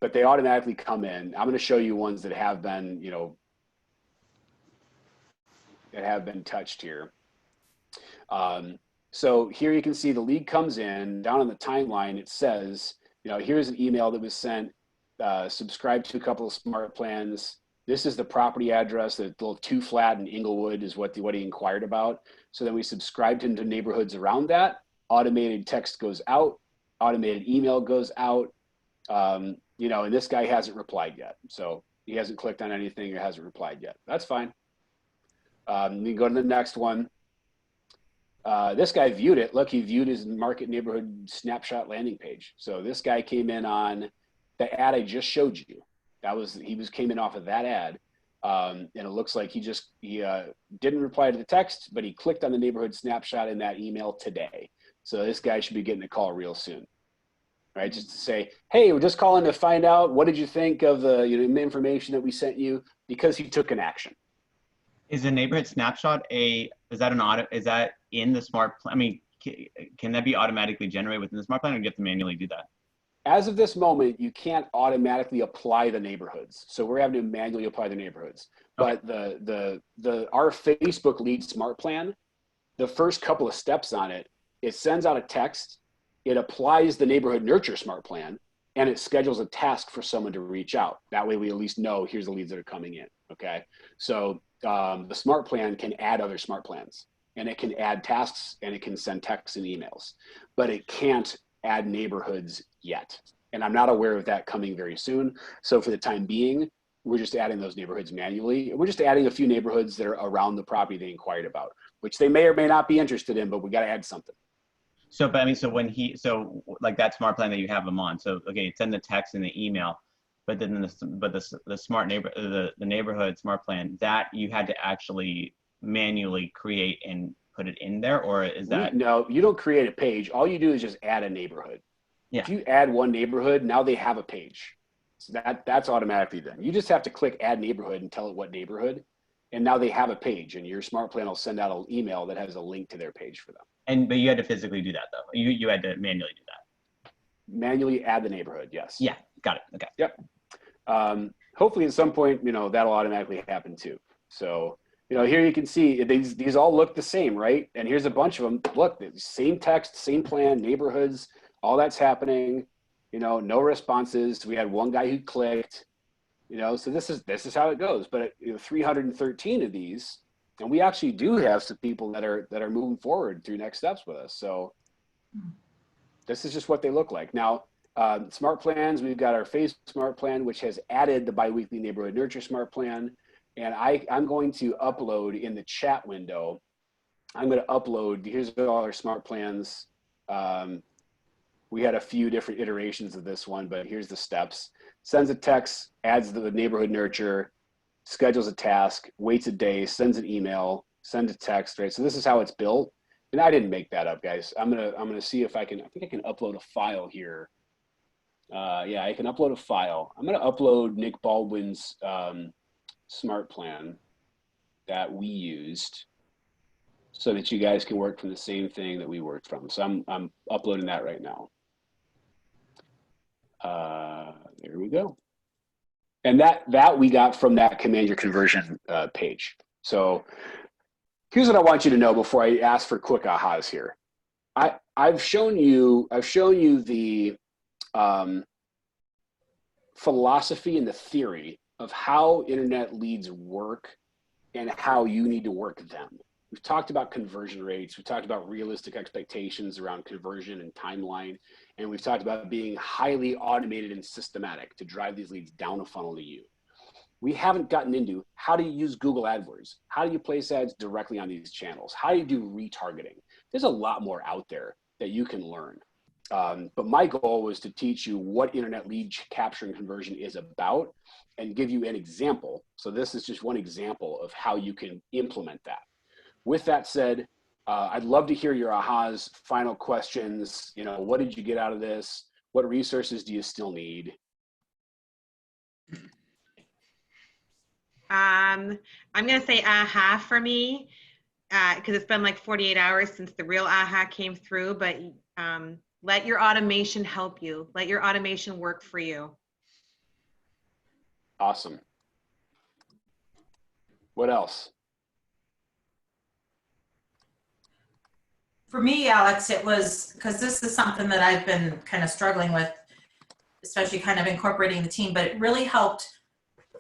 But they automatically come in. I'm going to show you ones that have been, you know, that have been touched here. So here you can see the lead comes in. Down on the timeline, it says, you know, here's an email that was sent, subscribe to a couple of smart plans. This is the property address, the little 2 flat in Inglewood is what he inquired about. So then we subscribed him to neighborhoods around that. Automated text goes out, automated email goes out. You know, and this guy hasn't replied yet. So he hasn't clicked on anything or hasn't replied yet. That's fine. We go to the next one. This guy viewed it. Look, he viewed his market neighborhood snapshot landing page. So this guy came in on the ad I just showed you. Came in off of that ad. And it looks like he didn't reply to the text, but he clicked on the neighborhood snapshot in that email today. So this guy should be getting a call real soon. Right? Just to say, hey, we're just calling to find out, what did you think of the information that we sent you? Because he took an action. Is the neighborhood snapshot is that in the smart plan? I mean, can that be automatically generated within the smart plan, or do you have to manually do that? As of this moment, you can't automatically apply the neighborhoods. So we're having to manually apply the neighborhoods. Okay. But our Facebook lead smart plan, the first couple of steps on it, it sends out a text, it applies the neighborhood nurture smart plan, and it schedules a task for someone to reach out. That way we at least know here's the leads that are coming in, okay? So the smart plan can add other smart plans, and it can add tasks, and it can send texts and emails, but it can't add neighborhoods yet. And I'm not aware of that coming very soon. So for the time being, we're just adding those neighborhoods manually. We're just adding a few neighborhoods that are around the property they inquired about, which they may or may not be interested in, but we got to add something. So, but I mean, so like that smart plan that you have them on. So, okay, send the text and the email, but then the smart the neighborhood smart plan that you had to actually manually create and put it in there, or is that? No, you don't create a page. All you do is just add a neighborhood. Yeah. If you add one neighborhood, now they have a page. So that's automatically done. You just have to click add neighborhood and tell it what neighborhood, and now they have a page, and your smart plan will send out an email that has a link to their page for them. But you had to physically do that though. You had to manually do that. Manually add the neighborhood, yes. Yeah, got it. Okay. Yep. Hopefully at some point, that'll automatically happen too. So, here you can see these all look the same, right? And here's a bunch of them. Look, same text, same plan, neighborhoods, all that's happening. No responses. We had one guy who clicked. So this is how it goes. But 313 of these. And we actually do have some people that are moving forward through next steps with us. So this is just what they look like. Now, smart plans, we've got our phase smart plan, which has added the biweekly neighborhood nurture smart plan. And I'm going to upload in the chat window. I'm going to upload, here's all our smart plans. We had a few different iterations of this one, but here's the steps. Sends a text, adds the neighborhood nurture, schedules a task, waits a day, sends an email, sends a text, right? So this is how it's built. And I didn't make that up, guys. I'm gonna see if I think I can upload a file here. Yeah, I can upload a file. I'm gonna upload Nick Baldwin's smart plan that we used so that you guys can work from the same thing that we worked from. So I'm uploading that right now. There we go. And that we got from that Command Your Conversion page. So here's what I want you to know before I ask for quick ahas here. I've shown you the philosophy and the theory of how internet leads work and how you need to work them. We've talked about conversion rates. We've talked about realistic expectations around conversion and timeline. And we've talked about being highly automated and systematic to drive these leads down a funnel to you. We haven't gotten into how do you use Google AdWords? How do you place ads directly on these channels? How do you do retargeting? There's a lot more out there that you can learn. But my goal was to teach you what internet lead capture and conversion is about and give you an example. So this is just one example of how you can implement that. With that said, I'd love to hear your ahas, final questions. You know, what did you get out of this? What resources do you still need? I'm going to say aha for me, because it's been like 48 hours since the real aha came through, but let your automation help you. Let your automation work for you. Awesome. What else? For me, Alex, it was, because this is something that I've been kind of struggling with, especially kind of incorporating the team, but it really helped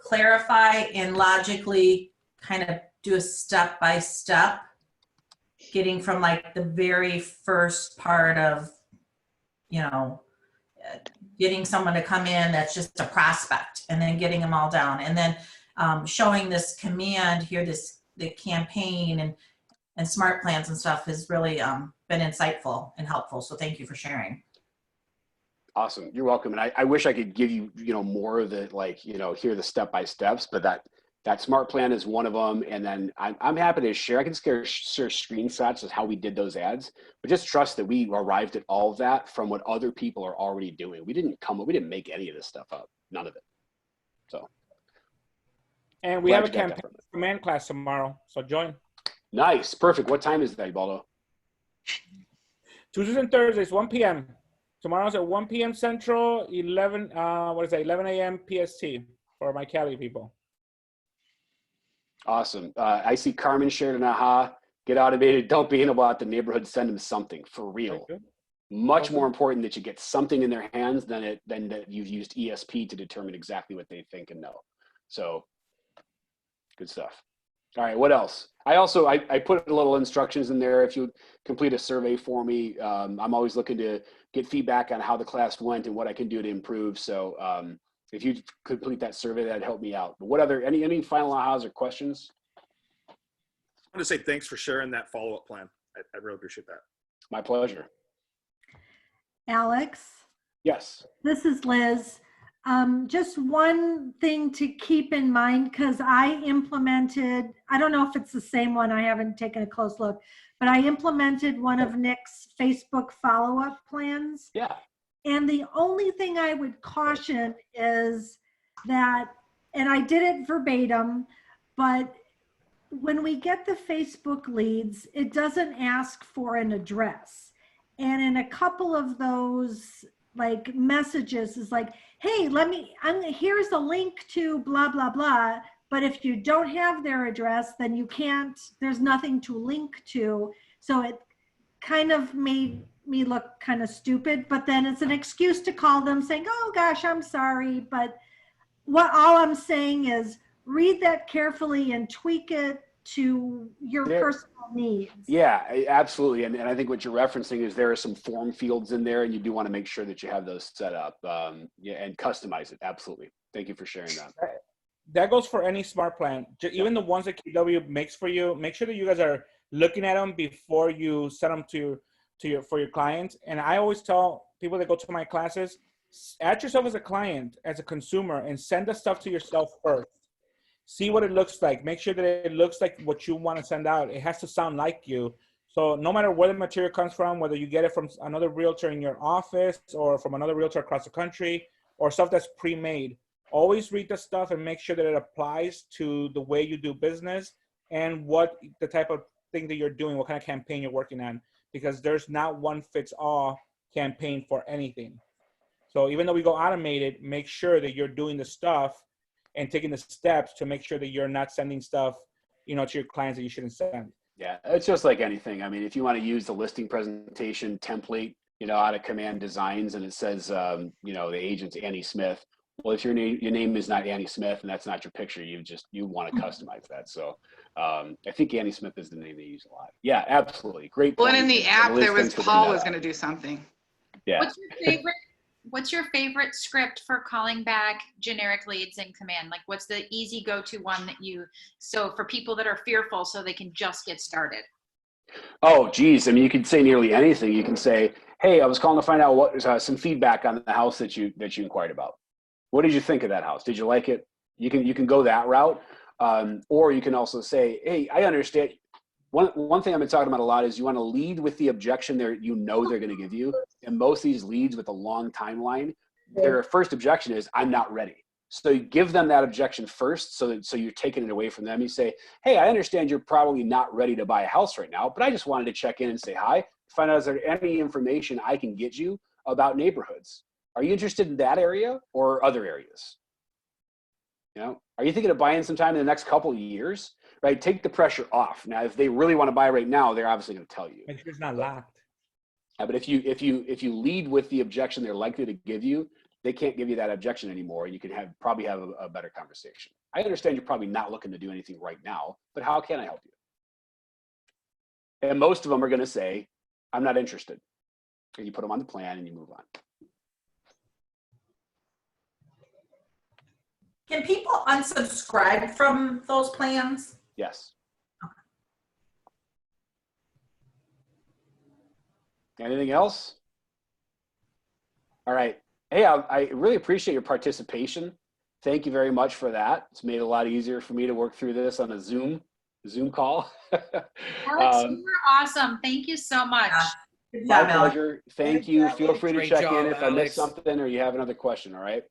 clarify and logically kind of do a step-by-step, getting from like the very first part of, you know, getting someone to come in that's just a prospect, and then getting them all down, and then showing this command here, the campaign and smart plans and stuff has really been insightful and helpful. So thank you for sharing. Awesome. You're welcome. And I wish I could give you, you know, more of the, like, you know, here are the step-by-steps, but that smart plan is one of them. And then I'm happy to share. I can share screenshots of how we did those ads, but just trust that we arrived at all of that from what other people are already doing. We didn't make any of this stuff up. None of it. So. And we have a campaign command class tomorrow, so join. Nice. Perfect. What time is that, Baldo? Tuesdays and Thursdays, 1 p.m. Tomorrow's at 1 p.m. Central, 11 a.m. PST for my Cali people. Awesome. I see Carmen shared an aha. Get automated. Don't be anal about the neighborhood. Send them something for real. Much more important that you get something in their hands than that you've used ESP to determine exactly what they think and know. So good stuff. All right, what else? I put a little instructions in there. If you complete a survey for me, I'm always looking to get feedback on how the class went and what I can do to improve. So if you complete that survey, that'd help me out. But what other, any final ahas or questions? I want to say thanks for sharing that follow-up plan. I really appreciate that. My pleasure. Alex? Yes. This is Liz. Just one thing to keep in mind, because I implemented, I don't know if it's the same one, I haven't taken a close look, but I implemented one of Nick's Facebook follow-up plans. Yeah. And the only thing I would caution is that, and I did it verbatim, but when we get the Facebook leads, it doesn't ask for an address. And in a couple of those like messages is like, hey, here's a link to blah, blah, blah. But if you don't have their address, then you can't, there's nothing to link to. So it kind of made me look kind of stupid, but then it's an excuse to call them saying, oh gosh, I'm sorry. But all I'm saying is read that carefully and tweak it to your personal needs. Yeah, absolutely. And I think what you're referencing is there are some form fields in there, and you do want to make sure that you have those set up and customize it. Absolutely. Thank you for sharing that. That goes for any smart plan. Even the ones that KW makes for you, make sure that you guys are looking at them before you set them for your clients. And I always tell people that go to my classes, add yourself as a client, as a consumer, and send the stuff to yourself first. See what it looks like. Make sure that it looks like what you want to send out. It has to sound like you. So no matter where the material comes from, whether you get it from another realtor in your office or from another realtor across the country or stuff that's pre-made, always read the stuff and make sure that it applies to the way you do business and what the type of thing that you're doing, what kind of campaign you're working on, because there's not one fits all campaign for anything. So even though we go automated, make sure that you're doing the stuff and taking the steps to make sure that you're not sending stuff, to your clients that you shouldn't send. Yeah, it's just like anything. I mean, if you want to use the listing presentation template, out of Command Designs, and it says, the agent's Annie Smith, Well, if your name is not Annie Smith and that's not your picture, you want to customize that. So I think Annie Smith is the name they use a lot. Yeah, absolutely. Great. Well, and point. in the app, there was Paul was going to do something. Yeah. What's your favorite script for calling back generic leads in Command? Like, what's the easy go-to one that so for people that are fearful, so they can just get started? Oh, geez. I mean, you could say nearly anything. You can say, hey, I was calling to find out what some feedback on the house that you inquired about. What did you think of that house? Did you like it? You can go that route. Or you can also say, hey, I understand. One thing I've been talking about a lot is you want to lead with the objection they're going to give you. And most of these leads with a long timeline, their first objection is, I'm not ready. So you give them that objection first, so you're taking it away from them. You say, hey, I understand you're probably not ready to buy a house right now, but I just wanted to check in and say hi, find out is there any information I can get you about neighborhoods. Are you interested in that area or other areas? You know, are you thinking of buying sometime in the next couple of years? Right, take the pressure off. Now, if they really want to buy right now, they're obviously going to tell you. It's not locked. But if you lead with the objection they're likely to give you, they can't give you that objection anymore, and you can probably have a better conversation. I understand you're probably not looking to do anything right now, but how can I help you? And most of them are going to say, I'm not interested. And you put them on the plan and you move on. Can people unsubscribe from those plans? Yes. Anything else? All right. Hey, I really appreciate your participation. Thank you very much for that. It's made it a lot easier for me to work through this on a Zoom call. Alex, you were awesome. Thank you so much. My pleasure. Thank you. Feel free to Great check job, in if I missed Alex. something or you have another question. All right.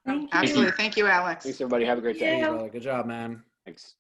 Thank you. Absolutely. Thank you, Alex. Thanks, everybody. Have a great day. Good job, man. Thanks.